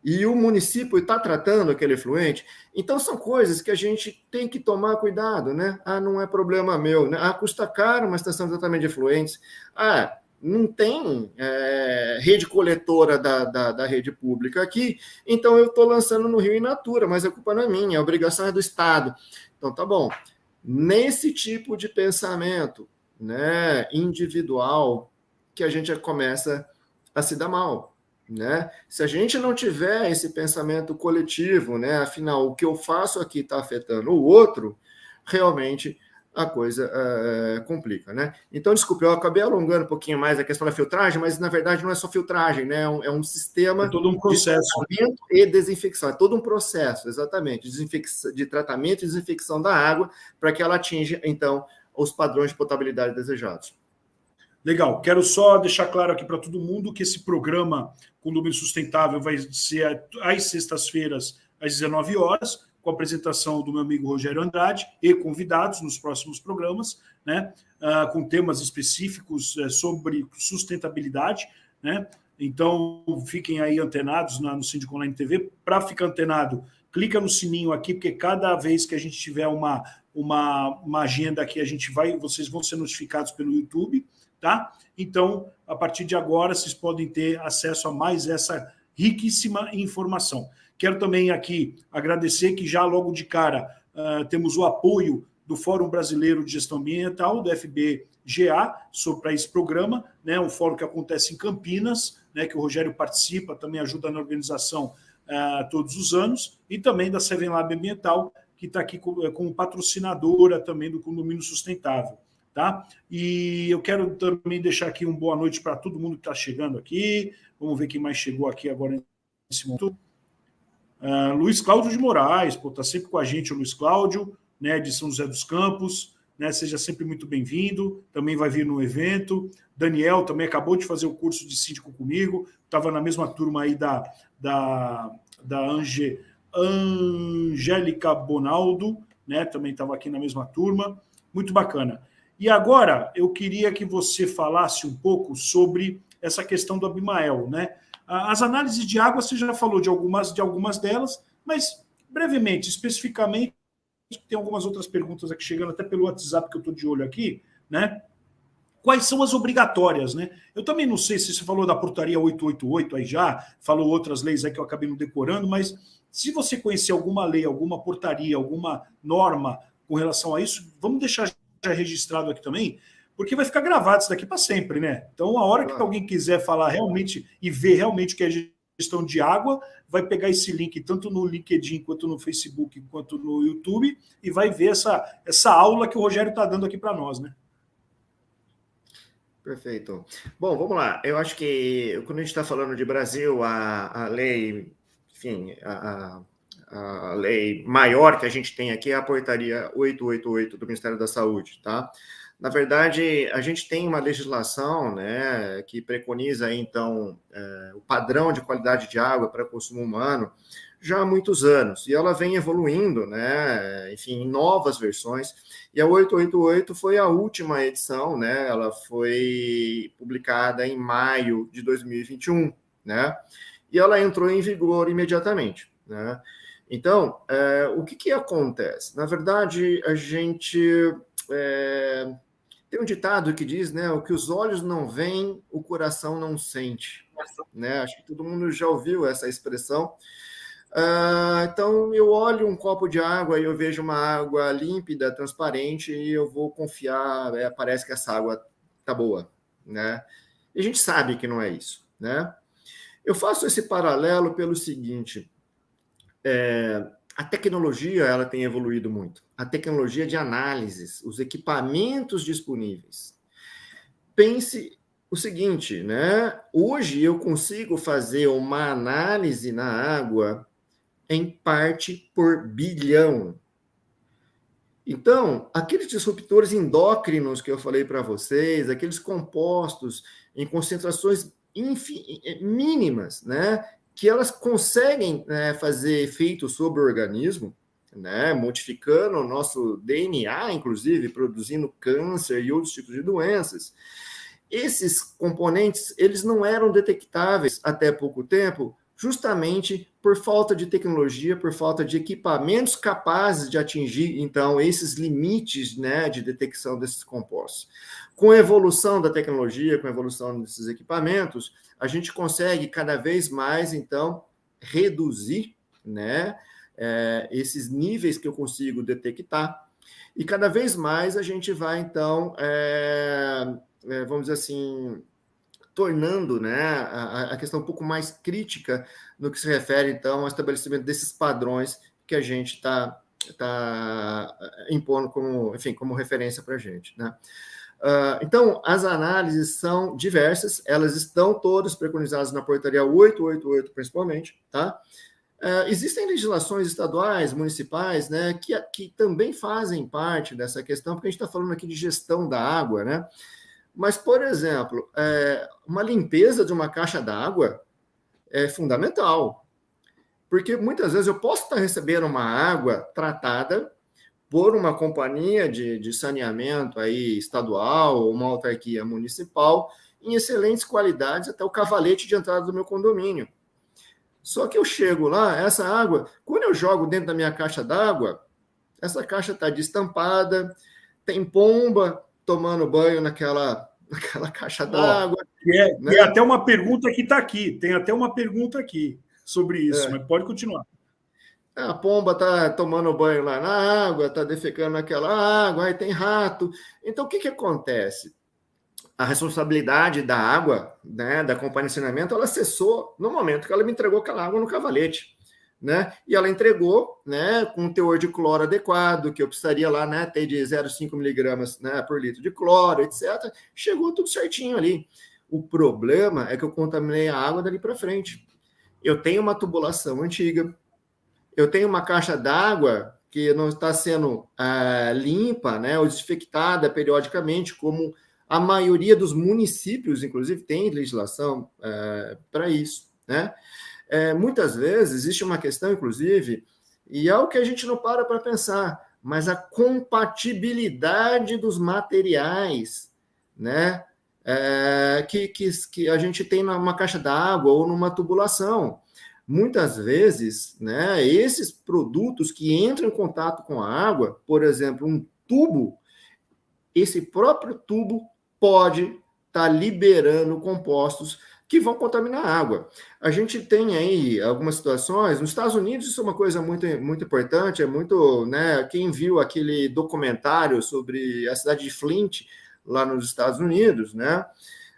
Speaker 2: e o município está tratando aquele efluente. Então, são coisas que a gente tem que tomar cuidado, né? Ah, não é problema meu, né? Ah, custa caro uma estação de tratamento de efluentes. Ah, não tem rede coletora da rede pública aqui, então eu estou lançando no Rio in natura, mas a culpa não é minha, a obrigação é do Estado. Então, tá bom. Nesse tipo de pensamento, né, individual, que a gente começa a se dar mal. Né? Se a gente não tiver esse pensamento coletivo, né, afinal, o que eu faço aqui está afetando o outro, realmente a coisa complica, né? Então, desculpe, eu acabei alongando um pouquinho mais a questão da filtragem, mas na verdade não é só filtragem, né? É um sistema
Speaker 1: todo um processo
Speaker 2: de tratamento e desinfecção, é todo um processo, exatamente, de tratamento e desinfecção da água para que ela atinja, então, os padrões de potabilidade desejados.
Speaker 1: Legal, quero só deixar claro aqui para todo mundo que esse programa Condomínio Sustentável vai ser às sextas-feiras, às 19 horas, com a apresentação do meu amigo Rogério Andrade e convidados nos próximos programas, né, com temas específicos sobre sustentabilidade, né? Então, fiquem aí antenados no Síndico Online TV. Para ficar antenado, clica no sininho aqui, porque cada vez que a gente tiver uma agenda aqui, vocês vão ser notificados pelo YouTube, tá? Então, a partir de agora, vocês podem ter acesso a mais essa riquíssima informação. Quero também aqui agradecer que já logo de cara temos o apoio do Fórum Brasileiro de Gestão Ambiental, do FBGA, para esse programa, né, um fórum que acontece em Campinas, né, que o Rogério participa, também ajuda na organização todos os anos, e também da Seven Lab Ambiental, que está aqui como patrocinadora também do Condomínio Sustentável. Tá? E eu quero também deixar aqui uma boa noite para todo mundo que está chegando aqui. Vamos ver quem mais chegou aqui agora nesse momento. Luiz Cláudio de Moraes, está sempre com a gente o Luiz Cláudio, né, de São José dos Campos, né, seja sempre muito bem-vindo, também vai vir no evento. Daniel também acabou de fazer o curso de síndico comigo, estava na mesma turma aí da Angélica Bonaldo, né, também estava aqui na mesma turma, muito bacana. E agora eu queria que você falasse um pouco sobre essa questão do Abimael, né? As análises de água, você já falou de algumas delas, mas brevemente, especificamente, tem algumas outras perguntas aqui chegando até pelo WhatsApp que eu estou de olho aqui, né? Quais são as obrigatórias, né? Eu também não sei se você falou da portaria 888 aí já, falou outras leis aí que eu acabei não decorando, mas se você conhecer alguma lei, alguma portaria, alguma norma com relação a isso, vamos deixar já registrado aqui também, porque vai ficar gravado isso daqui para sempre, né? Então, a hora que alguém quiser falar realmente e ver realmente o que é gestão de água, vai pegar esse link tanto no LinkedIn, quanto no Facebook, quanto no YouTube, e vai ver essa aula que o Rogério está dando aqui para nós, né?
Speaker 2: Perfeito. Bom, vamos lá. Eu acho que quando a gente está falando de Brasil, a lei, enfim, a lei maior que a gente tem aqui é a portaria 888 do Ministério da Saúde, tá? Na verdade, a gente tem uma legislação, né, que preconiza, então, o padrão de qualidade de água para consumo humano já há muitos anos, e ela vem evoluindo, né, enfim, em novas versões, e a 888 foi a última edição, né, ela foi publicada em maio de 2021, né, e ela entrou em vigor imediatamente, né. Então, o que acontece? Na verdade, a gente... tem um ditado que diz, né, o que os olhos não veem, o coração não sente, né? Acho que todo mundo já ouviu essa expressão. Então, eu olho um copo de água e eu vejo uma água límpida, transparente, e eu vou confiar, parece que essa água tá boa, né? E a gente sabe que não é isso, né? Eu faço esse paralelo pelo seguinte, a tecnologia ela tem evoluído muito. A tecnologia de análises, os equipamentos disponíveis. Pense o seguinte, né? Hoje eu consigo fazer uma análise na água em parte por bilhão. Então, aqueles disruptores endócrinos que eu falei para vocês, aqueles compostos em concentrações mínimas, né? Que elas conseguem fazer efeito sobre o organismo, né, modificando o nosso DNA, inclusive, produzindo câncer e outros tipos de doenças. Esses componentes, eles não eram detectáveis até pouco tempo, justamente por falta de tecnologia, por falta de equipamentos capazes de atingir, então, esses limites, né, de detecção desses compostos. Com a evolução da tecnologia, com a evolução desses equipamentos, a gente consegue cada vez mais, então, reduzir, né, esses níveis que eu consigo detectar, e cada vez mais a gente vai, então, vamos dizer assim, tornando, né, a questão um pouco mais crítica no que se refere, então, ao estabelecimento desses padrões que a gente está impondo como, enfim, como referência para a gente, né? Então, as análises são diversas, elas estão todas preconizadas na portaria 888, principalmente, tá? Existem legislações estaduais, municipais, né, que também fazem parte dessa questão, porque a gente está falando aqui de gestão da água, né? Mas, por exemplo, uma limpeza de uma caixa d'água é fundamental, porque muitas vezes eu posso estar recebendo uma água tratada por uma companhia de saneamento aí estadual ou uma autarquia municipal em excelentes qualidades, até o cavalete de entrada do meu condomínio. Só que eu chego lá, essa água, quando eu jogo dentro da minha caixa d'água, essa caixa está destampada, tem pomba tomando banho naquela caixa d'água.
Speaker 1: Tem até uma pergunta que está aqui, tem até uma pergunta aqui sobre isso, mas pode continuar.
Speaker 2: A pomba está tomando banho lá na água, está defecando naquela água, aí tem rato. Então, o que acontece? A responsabilidade da água, né, da companhia de saneamento, ela cessou no momento que ela me entregou aquela água no cavalete, né? E ela entregou, né, com um teor de cloro adequado, que eu precisaria lá, né, ter de 0,5 miligramas, né, por litro de cloro, etc. Chegou tudo certinho ali. O problema é que eu contaminei a água dali para frente. Eu tenho uma tubulação antiga, eu tenho uma caixa d'água que não está sendo limpa, né, ou desinfectada periodicamente, como a maioria dos municípios, inclusive, tem legislação para isso, né? Muitas vezes existe uma questão, inclusive, e é o que a gente não para pensar, mas a compatibilidade dos materiais, né? Que a gente tem numa caixa d'água ou numa tubulação. Muitas vezes, né, esses produtos que entram em contato com a água, por exemplo, um tubo, esse próprio tubo pode estar liberando compostos que vão contaminar a água. A gente tem aí algumas situações, nos Estados Unidos isso é uma coisa muito, muito importante, é muito, né, quem viu aquele documentário sobre a cidade de Flint, lá nos Estados Unidos, né,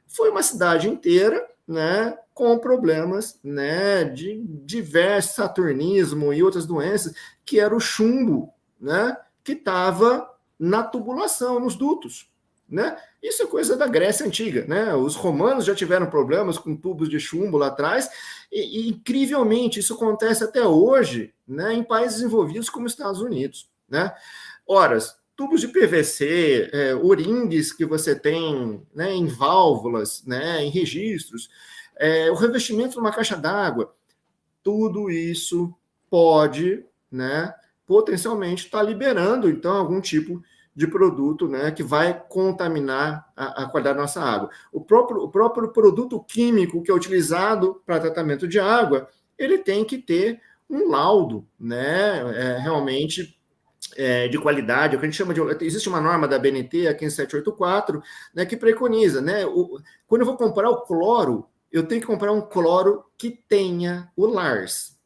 Speaker 2: foi uma cidade inteira, né, com problemas, né, de diverso saturnismo e outras doenças, que era o chumbo, né, que estava na tubulação, nos dutos, né? Isso é coisa da Grécia Antiga, né? Os romanos já tiveram problemas com tubos de chumbo lá atrás, e incrivelmente isso acontece até hoje, né, em países desenvolvidos como os Estados Unidos, né? Ora, tubos de PVC, o-rings que você tem, né, em válvulas, né, em registros, o revestimento numa caixa d'água, tudo isso pode, né, potencialmente estar liberando, então, algum tipo de produto, né, que vai contaminar a qualidade da nossa água. O próprio produto químico que é utilizado para tratamento de água, ele tem que ter um laudo, né, realmente de qualidade, o que a gente chama de... Existe uma norma da BNT, a 15784, né, que preconiza, né, quando eu vou comprar o cloro, eu tenho que comprar um cloro que tenha o LARS.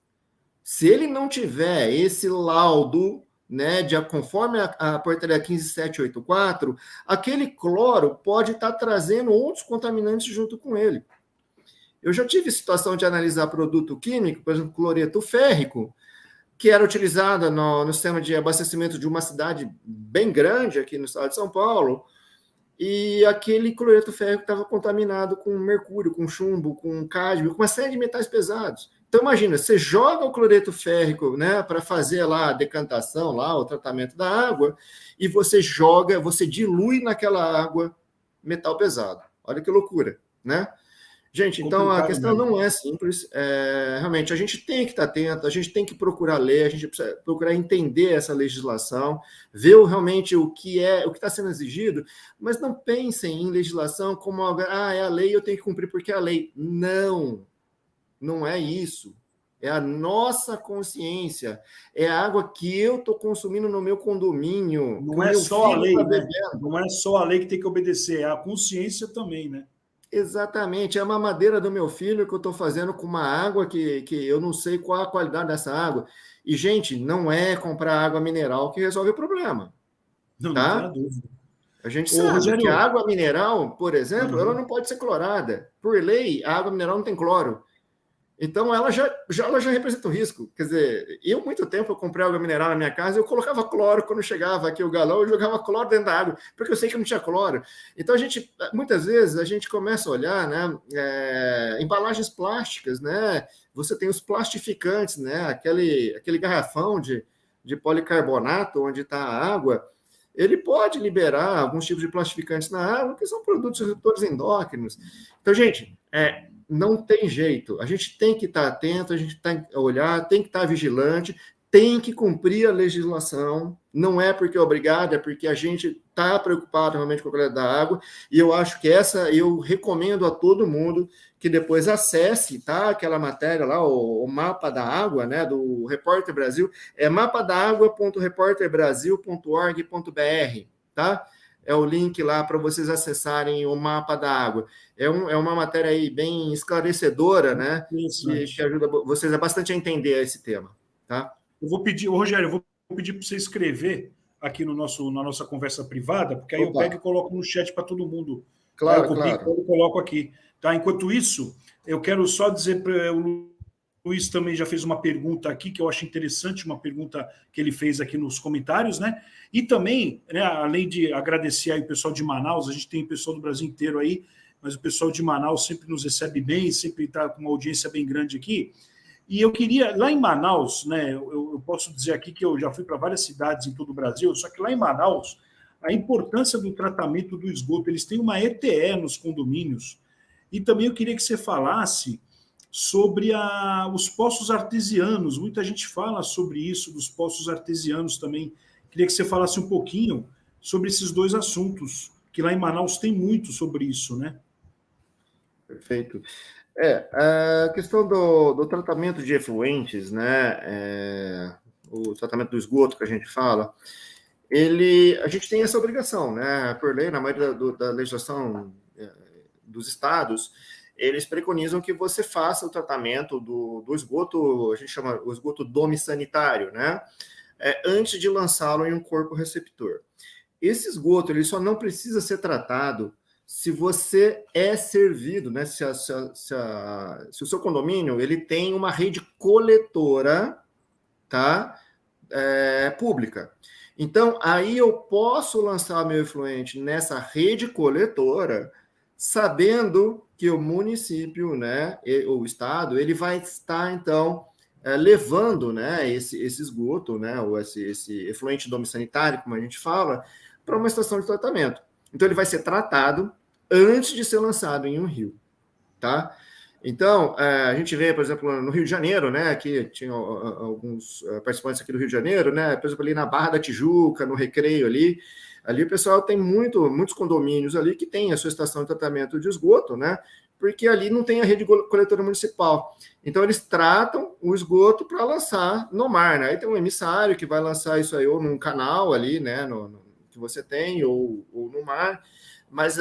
Speaker 2: Se ele não tiver esse laudo, né, conforme a portaria 15784, aquele cloro pode estar trazendo outros contaminantes junto com ele. Eu já tive situação de analisar produto químico, por exemplo, cloreto férrico, que era utilizada no sistema de abastecimento de uma cidade bem grande aqui no estado de São Paulo, e aquele cloreto férrico estava contaminado com mercúrio, com chumbo, com cádmio, com uma série de metais pesados. Então, imagina, você joga o cloreto férrico, né, para fazer lá a decantação, lá, o tratamento da água, e você dilui naquela água metal pesado. Olha que loucura, né? Gente, então a questão não é simples. Realmente, a gente tem que estar atento, a gente tem que procurar ler, a gente precisa procurar entender essa legislação, ver realmente o que está sendo exigido, mas não pensem em legislação como é a lei, eu tenho que cumprir porque é a lei. Não, não é isso. É a nossa consciência, é a água que eu estou consumindo no meu condomínio.
Speaker 1: Não é só a lei, né? Não é só a lei que tem que obedecer, é a consciência também, né?
Speaker 2: Exatamente, é a mamadeira do meu filho que eu estou fazendo com uma água que eu não sei qual a qualidade dessa água. E, gente, não é comprar água mineral que resolve o problema.
Speaker 1: Não,
Speaker 2: tá?
Speaker 1: não tenho dúvida.
Speaker 2: A gente sabe Rogério, que a água mineral, por exemplo, ela não pode ser clorada. Por lei, a água mineral não tem cloro. Então, ela já representa um risco. Quer dizer, muito tempo, eu comprei água mineral na minha casa, eu colocava cloro quando chegava aqui o galão, eu jogava cloro dentro da água, porque eu sei que não tinha cloro. Então, muitas vezes, a gente começa a olhar, né, embalagens plásticas, né, você tem os plastificantes, né, aquele garrafão de policarbonato, onde está a água, ele pode liberar alguns tipos de plastificantes na água, que são produtos disruptores endócrinos. Então, gente, não tem jeito. A gente tem que estar atento, a gente tem que olhar, tem que estar vigilante, tem que cumprir a legislação. Não é porque é obrigado, é porque a gente está preocupado realmente com a qualidade da água. E eu acho que eu recomendo a todo mundo que depois acesse, tá? Aquela matéria lá, o mapa da água, né? Do Repórter Brasil, é mapadagua.reporterbrasil.org.br, tá? É o link lá para vocês acessarem o mapa da água. É uma matéria aí bem esclarecedora, né? Que ajuda vocês bastante a entender esse tema, tá?
Speaker 1: Eu vou pedir, Rogério, eu vou pedir para você escrever aqui na nossa conversa privada, porque aí eu pego e coloco no chat para todo mundo.
Speaker 2: Claro,
Speaker 1: eu copio,
Speaker 2: claro.
Speaker 1: Eu coloco aqui. Tá? Enquanto isso, eu quero só dizer para o Luiz também já fez uma pergunta aqui que eu acho interessante, uma pergunta que ele fez aqui nos comentários, né? E também, né, além de agradecer aí o pessoal de Manaus, a gente tem o pessoal do Brasil inteiro aí, mas o pessoal de Manaus sempre nos recebe bem, sempre está com uma audiência bem grande aqui. E eu queria, lá em Manaus, né, eu posso dizer aqui que eu já fui para várias cidades em todo o Brasil, só que lá em Manaus, a importância do tratamento do esgoto, eles têm uma ETE nos condomínios. E também eu queria que você falasse sobre os poços artesianos. Muita gente fala sobre isso, dos poços artesianos também. Queria que você falasse um pouquinho sobre esses dois assuntos, que lá em Manaus tem muito sobre isso, né?
Speaker 2: Perfeito. A questão do tratamento de efluentes, né, o tratamento do esgoto que a gente fala, a gente tem essa obrigação, né, por lei, na maioria da legislação dos estados, eles preconizam que você faça o tratamento do esgoto, a gente chama o esgoto domissanitário, né, antes de lançá-lo em um corpo receptor. Esse esgoto, ele só não precisa ser tratado se você é servido, né? Se o seu condomínio ele tem uma rede coletora, tá? Pública. Então, aí eu posso lançar meu efluente nessa rede coletora, sabendo que o município, né, o estado, ele vai estar, então, levando, né, esse esgoto, né, ou esse efluente domissanitário, como a gente fala, para uma estação de tratamento. Então, ele vai ser tratado antes de ser lançado em um rio, tá? Então, a gente vê, por exemplo, no Rio de Janeiro, né, aqui tinha alguns participantes aqui do Rio de Janeiro, né, por exemplo, ali na Barra da Tijuca, no Recreio ali o pessoal tem muitos condomínios ali que tem a sua estação de tratamento de esgoto, né, porque ali não tem a rede coletora municipal. Então, eles tratam o esgoto para lançar no mar, né, aí tem um emissário que vai lançar isso aí ou num canal ali, né, que você tem, ou no mar, mas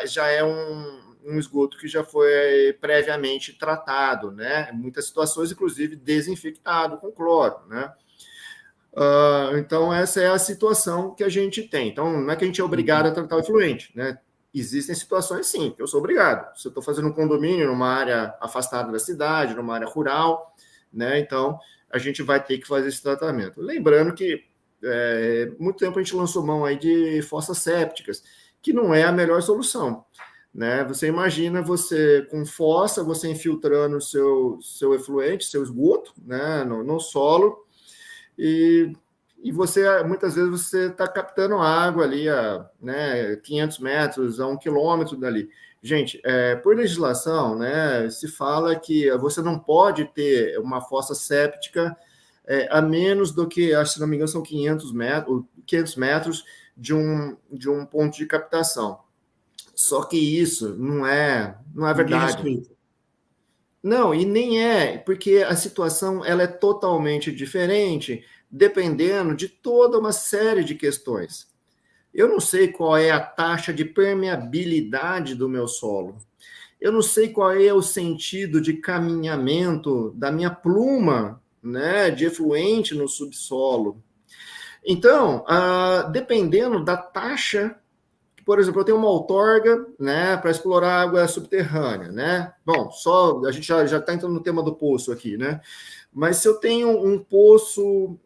Speaker 2: já é um esgoto que já foi previamente tratado, né? Em muitas situações, inclusive, desinfectado com cloro, né? Então, essa é a situação que a gente tem. Então, não é que a gente é obrigado a tratar o efluente, né? Existem situações, sim, que eu sou obrigado. Se eu estou fazendo um condomínio numa área afastada da cidade, numa área rural, né? Então, a gente vai ter que fazer esse tratamento. Lembrando que, muito tempo a gente lançou mão aí de fossas sépticas, que não é a melhor solução, né? Você imagina você com fossa, você infiltrando o seu efluente, seu esgoto, né, no solo, e você, muitas vezes, você está captando água ali a, né, 500 metros a 1 quilômetro dali. Gente, por legislação, né, se fala que você não pode ter uma fossa séptica a menos do que, acho que se não me engano, são 500 metros de um ponto de captação. Só que isso não é verdade. Não, e nem é, porque a situação ela é totalmente diferente, dependendo de toda uma série de questões. Eu não sei qual é a taxa de permeabilidade do meu solo. Eu não sei qual é o sentido de caminhamento da minha pluma, né, de efluente no subsolo. Então, dependendo da taxa que, por exemplo, eu tenho uma outorga, né, para explorar água subterrânea, né? Bom, só a gente já está entrando no tema do poço aqui, né? Mas se eu tenho um poço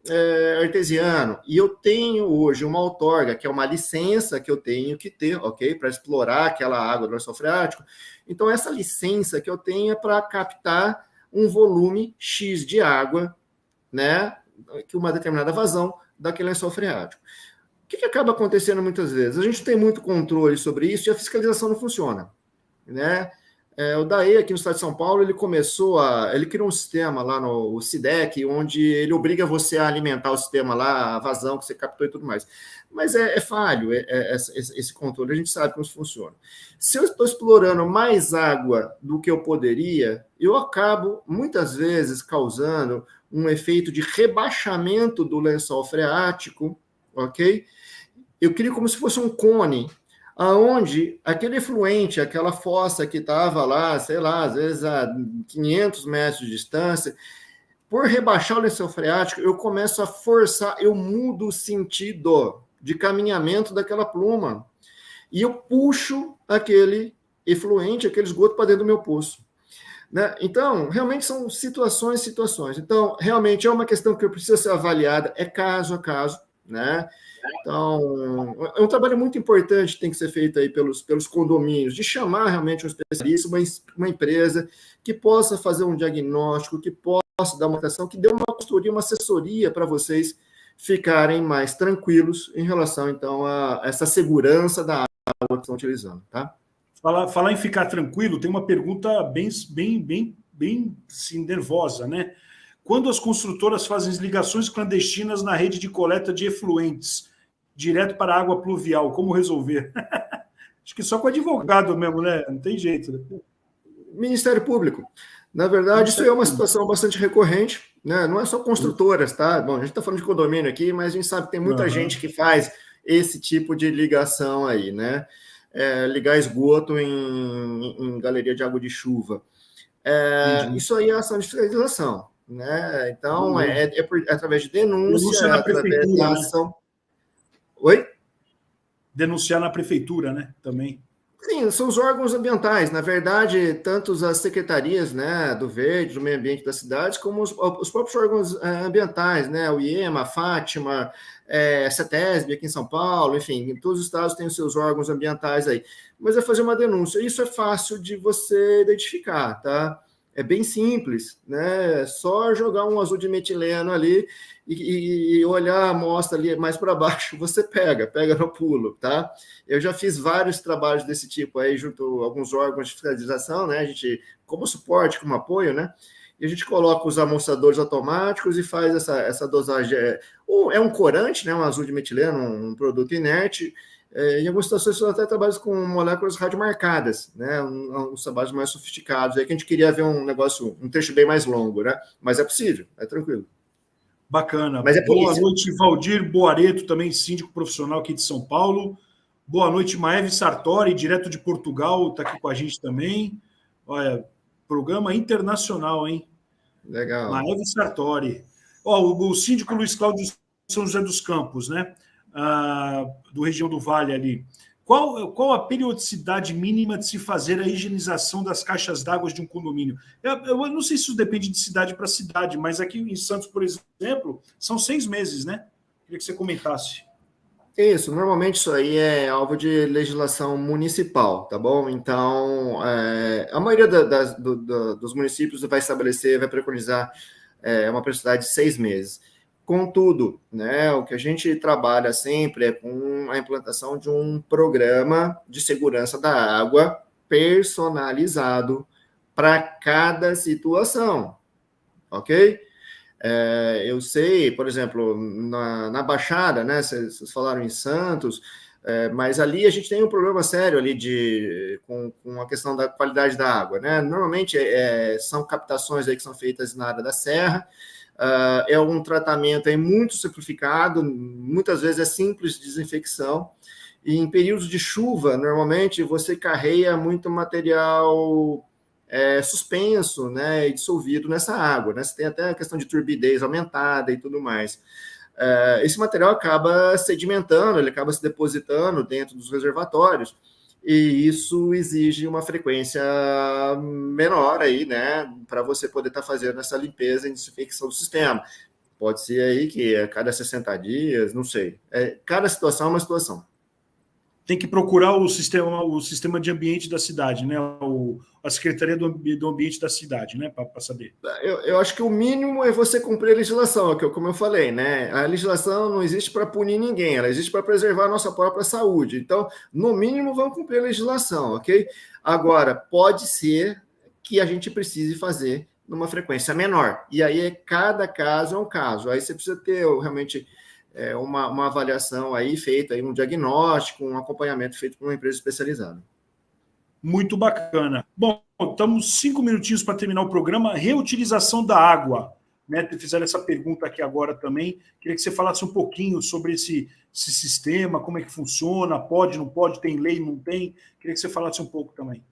Speaker 2: artesiano e eu tenho hoje uma outorga, que é uma licença que eu tenho que ter, ok, para explorar aquela água do lençol freático, então essa licença que eu tenho é para captar um volume X de água, né, que uma determinada vazão daquele lençol freático. O que acaba acontecendo muitas vezes? A gente tem muito controle sobre isso e a fiscalização não funciona, né? O DAE, aqui no estado de São Paulo, ele criou um sistema lá no SIDEC, onde ele obriga você a alimentar o sistema lá, a vazão que você captou e tudo mais. Mas é falho esse controle, a gente sabe como isso funciona. Se eu estou explorando mais água do que eu poderia, eu acabo, muitas vezes, causando um efeito de rebaixamento do lençol freático, ok? Eu crio como se fosse um cone, aonde aquele efluente, aquela fossa que estava lá, sei lá, às vezes a 500 metros de distância, por rebaixar o lençol freático, eu começo a forçar, eu mudo o sentido de caminhamento daquela pluma. E eu puxo aquele efluente, aquele esgoto para dentro do meu poço. Né? Então, realmente são situações. Então, realmente é uma questão que precisa ser avaliada, é caso a caso, né? Então, é um trabalho muito importante que tem que ser feito aí pelos condomínios, de chamar realmente um especialista, uma empresa que possa fazer um diagnóstico, que possa dar uma atenção, que dê uma consultoria, uma assessoria para vocês ficarem mais tranquilos em relação, então, a essa segurança da água que estão utilizando, tá?
Speaker 1: Falar em ficar tranquilo, tem uma pergunta bem assim, nervosa, né? Quando as construtoras fazem ligações clandestinas na rede de coleta de efluentes, direto para a água pluvial, como resolver? Acho que só com advogado mesmo, né? Não tem jeito. Né?
Speaker 2: Ministério Público. Na verdade, isso é uma situação bastante recorrente, né? Não é só construtoras, tá? Bom, a gente está falando de condomínio aqui, mas a gente sabe que tem muita gente que faz esse tipo de ligação aí, né? Ligar esgoto em galeria de água de chuva. Isso aí é ação de fiscalização, né? Então, através de denúncia,
Speaker 1: na
Speaker 2: através
Speaker 1: prefeitura,
Speaker 2: da ação. Né? Oi?
Speaker 1: Denunciar na prefeitura, né? Também.
Speaker 2: Sim, são os órgãos ambientais. Na verdade, tanto as secretarias, né, do Verde, do Meio Ambiente das cidades, como os próprios órgãos ambientais, né, o IEMA, a Fátima, a CETESB aqui em São Paulo, enfim, todos os estados têm os seus órgãos ambientais aí. Mas é fazer uma denúncia. Isso é fácil de você identificar, tá? É bem simples, né? É só jogar um azul de metileno ali e olhar a amostra ali mais para baixo, você pega no pulo, tá? Eu já fiz vários trabalhos desse tipo aí, junto a alguns órgãos de fiscalização, né? A gente, como suporte, como apoio, né? E a gente coloca os amostradores automáticos e faz essa dosagem. É um corante, né? Um azul de metileno, um produto inerte. Em algumas situações, até trabalhos com moléculas radiomarcadas, né? Uns trabalhos mais sofisticados. Aí que a gente queria ver um negócio, um trecho bem mais longo, né? Mas é possível, é tranquilo.
Speaker 1: Bacana.
Speaker 2: Mas
Speaker 1: boa noite, Valdir Boareto, também síndico profissional aqui de São Paulo. Boa noite, Maeve Sartori, direto de Portugal, está aqui com a gente também. Olha, programa internacional, hein?
Speaker 2: Legal.
Speaker 1: Maeve Sartori. O síndico Luiz Cláudio São José dos Campos, né? Do região do Vale ali. Qual a periodicidade mínima de se fazer a higienização das caixas d'água de um condomínio? Eu não sei se isso depende de cidade para cidade, mas aqui em Santos, por exemplo, são 6 meses, né? Queria que você comentasse.
Speaker 2: Isso, normalmente isso aí é alvo de legislação municipal, tá bom? Então, a maioria dos municípios vai estabelecer, vai preconizar uma periodicidade de 6 meses. Contudo, né, o que a gente trabalha sempre é com a implantação de um programa de segurança da água personalizado para cada situação, ok? Eu sei, por exemplo, na Baixada, né, vocês falaram em Santos, mas ali a gente tem um problema sério ali com a questão da qualidade da água, né? Normalmente são captações aí que são feitas na área da serra, é um tratamento aí muito simplificado, muitas vezes é simples desinfecção, e em períodos de chuva, normalmente, você carrega muito material suspenso, né, e dissolvido nessa água, né? Você tem até a questão de turbidez aumentada e tudo mais. esse material acaba sedimentando, ele acaba se depositando dentro dos reservatórios, e isso exige uma frequência menor aí, né, para você poder estar fazendo essa limpeza e desinfecção do sistema. Pode ser aí que a cada 60 dias, não sei. Cada situação é uma situação.
Speaker 1: Tem que procurar o sistema de ambiente da cidade, né? A Secretaria do Ambiente da cidade, né? Para saber.
Speaker 2: Eu acho que o mínimo é você cumprir a legislação, como eu falei, né? A legislação não existe para punir ninguém, ela existe para preservar a nossa própria saúde. Então, no mínimo, vamos cumprir a legislação, ok? Agora, pode ser que a gente precise fazer numa frequência menor. E aí, cada caso é um caso. Aí você precisa ter realmente uma avaliação aí feita, aí um diagnóstico, um acompanhamento feito por uma empresa especializada.
Speaker 1: Muito bacana. Bom, estamos 5 minutinhos para terminar o programa. Reutilização da água. Né? Fizeram essa pergunta aqui agora também. Queria que você falasse um pouquinho sobre esse sistema, como é que funciona, pode, não pode, tem lei, não tem. Queria que você falasse um pouco também.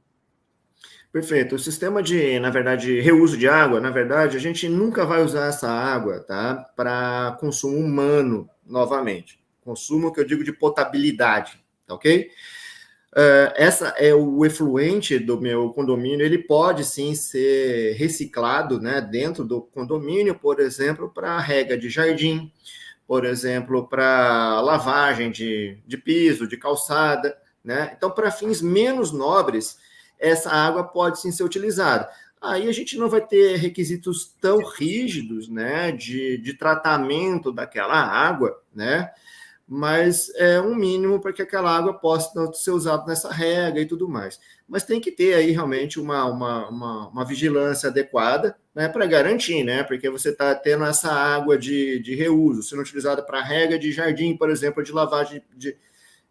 Speaker 2: Perfeito. O sistema de, na verdade, reuso de água, na verdade, a gente nunca vai usar essa água, tá, para consumo humano novamente. Consumo que eu digo de potabilidade, tá ok? Essa é o efluente do meu condomínio, ele pode sim ser reciclado, né, dentro do condomínio, por exemplo, para rega de jardim, por exemplo, para lavagem de piso, de calçada, né? Então, para fins menos nobres, essa água pode sim ser utilizada. Aí a gente não vai ter requisitos tão rígidos, né, de tratamento daquela água, né? Mas é um mínimo para que aquela água possa ser usada nessa rega e tudo mais. Mas tem que ter aí realmente uma vigilância adequada, né, para garantir, né, porque você está tendo essa água de reuso, sendo utilizada para rega de jardim, por exemplo, de lavagem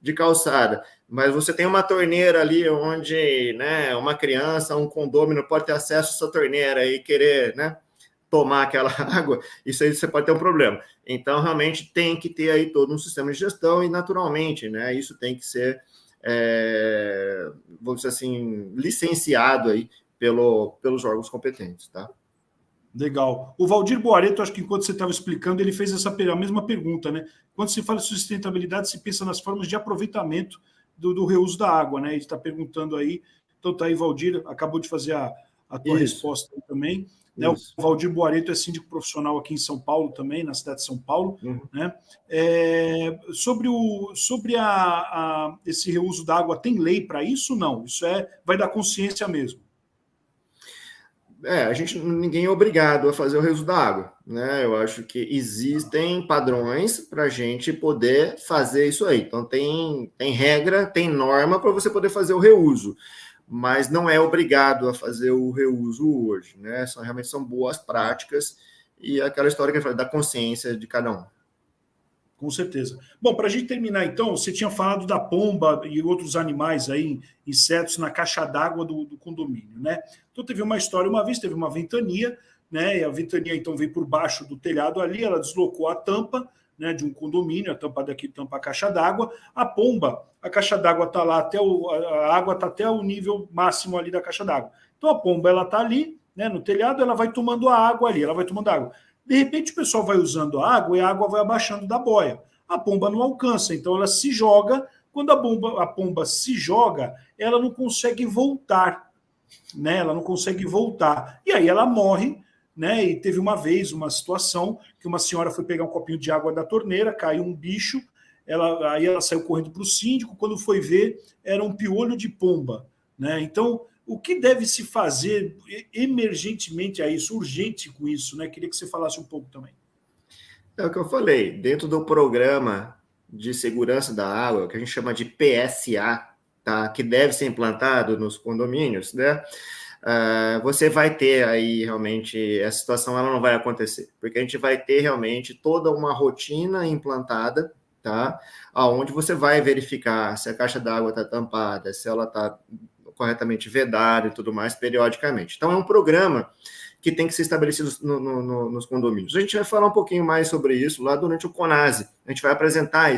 Speaker 2: de calçada, mas você tem uma torneira ali onde, né, uma criança, um condômino pode ter acesso a essa torneira e querer, né, tomar aquela água, isso aí você pode ter um problema. Então, realmente, tem que ter aí todo um sistema de gestão e, naturalmente, né, isso tem que ser, vamos dizer assim, licenciado aí pelos órgãos competentes, tá?
Speaker 1: Legal. O Valdir Boareto, acho que enquanto você estava explicando, ele fez a mesma pergunta, né? Quando se fala de sustentabilidade, se pensa nas formas de aproveitamento do reuso da água, né? Ele está perguntando aí. Então tá aí, Valdir, acabou de fazer a tua resposta aí também. Né? O Valdir Boareto é síndico profissional aqui em São Paulo também, na cidade de São Paulo. Né? Sobre esse reuso da água, tem lei para isso? Não, isso vai dar consciência mesmo.
Speaker 2: Ninguém é obrigado a fazer o reuso da água, né? Eu acho que existem padrões para a gente poder fazer isso aí. Então, tem regra, tem norma para você poder fazer o reuso, mas não é obrigado a fazer o reuso hoje, né? Realmente são boas práticas e aquela história que eu falei, da consciência de cada um.
Speaker 1: Com certeza. Bom, para a gente terminar, então, você tinha falado da pomba e outros animais aí, insetos na caixa d'água do condomínio, né? Então, teve uma história uma vez, teve uma ventania, né? E a ventania, então, veio por baixo do telhado ali, ela deslocou a tampa, né, de um condomínio, a tampa daqui tampa a caixa d'água. A pomba, a caixa d'água está lá, a água está até o nível máximo ali da caixa d'água. Então, a pomba, ela está ali, né, no telhado, ela vai tomando a água ali, ela vai tomando água. De repente, o pessoal vai usando a água e a água vai abaixando da boia. A pomba não alcança, então ela se joga. Quando a pomba se joga, ela não consegue voltar. Né? Ela não consegue voltar. E aí ela morre. Né? E teve uma vez uma situação que uma senhora foi pegar um copinho de água da torneira, caiu um bicho, aí ela saiu correndo para o síndico, quando foi ver, era um piolho de pomba. Né? Então, o que deve se fazer emergentemente a isso, urgente com isso, né? Queria que você falasse um pouco também.
Speaker 2: É o que eu falei, dentro do programa de segurança da água, que a gente chama de PSA, tá? Que deve ser implantado nos condomínios, né? Você vai ter aí realmente, essa situação ela não vai acontecer, porque a gente vai ter realmente toda uma rotina implantada, tá? Onde você vai verificar se a caixa d'água está tampada, se ela está corretamente vedado e tudo mais, periodicamente. Então, é um programa que tem que ser estabelecido nos condomínios. A gente vai falar um pouquinho mais sobre isso lá durante o CONASE. A gente vai apresentar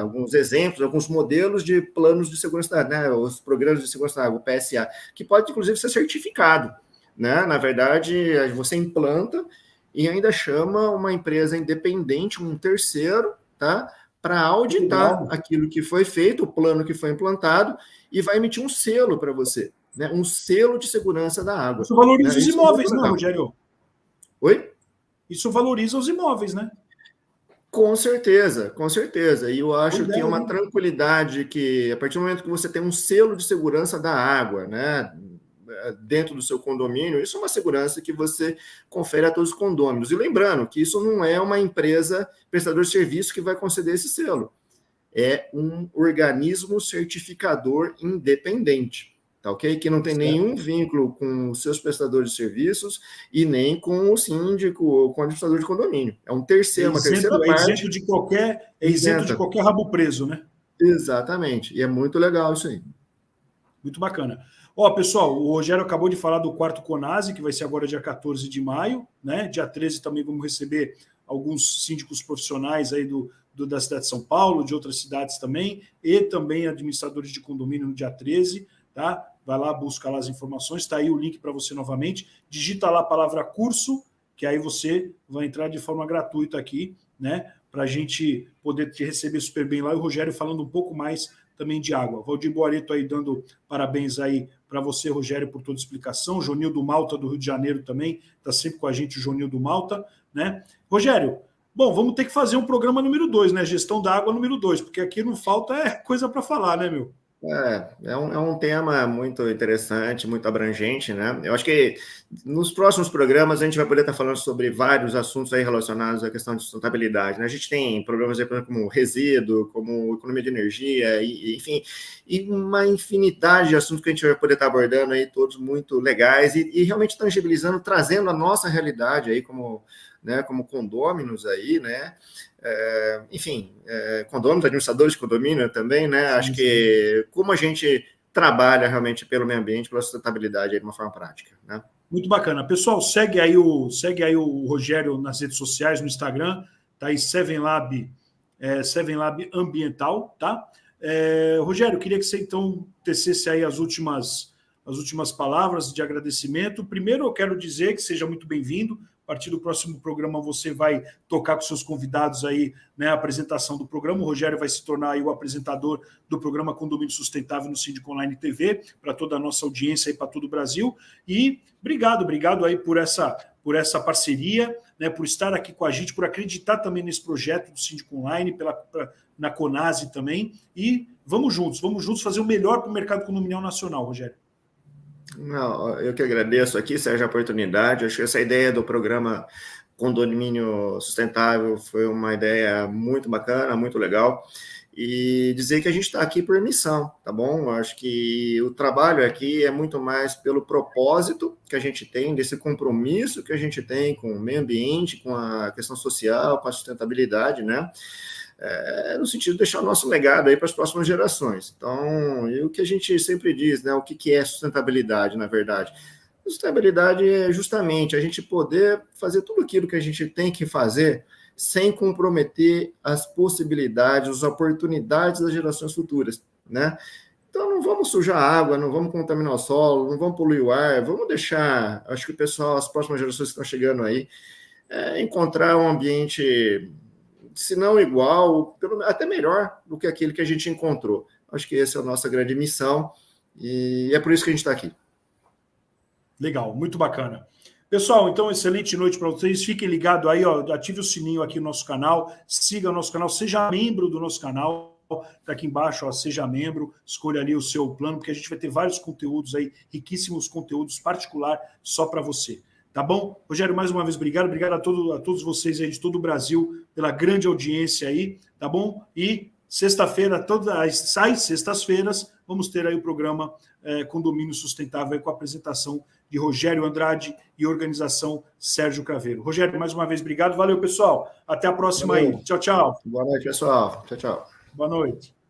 Speaker 2: alguns exemplos, alguns modelos de planos de segurança, né, os programas de segurança da água, o PSA, que pode, inclusive, ser certificado. Né? Na verdade, você implanta e ainda chama uma empresa independente, um terceiro, tá? Para auditar aquilo que foi feito, o plano que foi implantado, e vai emitir um selo para você, né? Um selo de segurança da água.
Speaker 1: Isso valoriza os
Speaker 2: Isso
Speaker 1: imóveis, né, Rogério?
Speaker 2: Oi?
Speaker 1: Isso valoriza os imóveis, né?
Speaker 2: Com certeza, com certeza. E eu acho que é uma tranquilidade que, a partir do momento que você tem um selo de segurança da água, né, dentro do seu condomínio, isso é uma segurança que você confere a todos os condôminos. E lembrando que isso não é uma empresa prestador de serviço que vai conceder esse selo. É um organismo certificador independente, tá ok? Que não tem nenhum vínculo com os seus prestadores de serviços e nem com o síndico ou com o administrador de condomínio. É uma terceira parte.
Speaker 1: Isento de qualquer rabo preso, né?
Speaker 2: Exatamente. E é muito legal isso aí.
Speaker 1: Muito bacana. Ó, pessoal, o Rogério acabou de falar do quarto CONASE, que vai ser agora dia 14 de maio, né? Dia 13 também vamos receber alguns síndicos profissionais aí da cidade de São Paulo, de outras cidades também, e também administradores de condomínio no dia 13, tá? Vai lá, busca lá as informações, está aí o link para você novamente, digita lá a palavra curso, que aí você vai entrar de forma gratuita aqui, né? Para a gente poder te receber super bem lá, e o Rogério falando um pouco mais também de água. Valdir Boareto aí dando parabéns aí para você, Rogério, por toda a explicação. Jonildo Malta, do Rio de Janeiro, também está sempre com a gente, o Jonildo Malta, né? Rogério, bom, vamos ter que fazer um programa número 2, né? Gestão da água número 2, porque aqui não falta coisa para falar, né, meu?
Speaker 2: É um tema muito interessante, muito abrangente, né? Eu acho que nos próximos programas a gente vai poder estar falando sobre vários assuntos aí relacionados à questão de sustentabilidade, né? A gente tem programas aí, como resíduo, como economia de energia, enfim, e uma infinidade de assuntos que a gente vai poder estar abordando aí, todos muito legais e realmente tangibilizando, trazendo a nossa realidade aí como condôminos aí, né? Enfim, condôminos, administradores de condomínio também, né? Sim, acho que como a gente trabalha realmente pelo meio ambiente, pela sustentabilidade aí de uma forma prática, né?
Speaker 1: Muito bacana. Pessoal, segue aí o Rogério nas redes sociais, no Instagram, tá aí Seven Lab Ambiental, tá? Rogério, queria que você então tecesse aí as últimas palavras de agradecimento. Primeiro, eu quero dizer que seja muito bem-vindo. A partir do próximo programa, você vai tocar com seus convidados aí, né, a apresentação do programa. O Rogério vai se tornar aí o apresentador do programa Condomínio Sustentável no Síndico Online TV, para toda a nossa audiência aí, para todo o Brasil. E obrigado aí por essa parceria, né, por estar aqui com a gente, por acreditar também nesse projeto do Síndico Online, na CONASE também. E vamos juntos fazer o melhor para o mercado condominial nacional, Rogério.
Speaker 2: Não, eu que agradeço aqui, Sérgio, a oportunidade. Acho que essa ideia do programa Condomínio Sustentável foi uma ideia muito bacana, muito legal. E dizer que a gente está aqui por missão, tá bom? Acho que o trabalho aqui é muito mais pelo propósito que a gente tem, desse compromisso que a gente tem com o meio ambiente, com a questão social, com a sustentabilidade, né? No sentido de deixar o nosso legado aí para as próximas gerações. Então, e o que a gente sempre diz, né? O que é sustentabilidade, na verdade? Sustentabilidade é justamente a gente poder fazer tudo aquilo que a gente tem que fazer sem comprometer as possibilidades, as oportunidades das gerações futuras, né? Então, não vamos sujar a água, não vamos contaminar o solo, não vamos poluir o ar, vamos deixar, acho que o pessoal, as próximas gerações que estão chegando aí, encontrar um ambiente, se não igual, até melhor do que aquele que a gente encontrou. Acho que essa é a nossa grande missão e é por isso que a gente está aqui.
Speaker 1: Legal, muito bacana. Pessoal, então, excelente noite para vocês. Fiquem ligados aí, ó, ative o sininho aqui no nosso canal, siga o nosso canal, seja membro do nosso canal. Está aqui embaixo, ó, seja membro, escolha ali o seu plano, porque a gente vai ter vários conteúdos aí, riquíssimos conteúdos particular só para você. Tá bom? Rogério, mais uma vez, obrigado a todos vocês aí de todo o Brasil pela grande audiência aí, tá bom? E sexta-feira, todas as sextas-feiras, vamos ter aí o programa Condomínio Sustentável aí, com a apresentação de Rogério Andrade e organização Sérgio Craveiro. Rogério, mais uma vez, obrigado. Valeu, pessoal. Até a próxima aí. Tchau, tchau.
Speaker 2: Boa noite, pessoal. Tchau, tchau.
Speaker 1: Boa noite.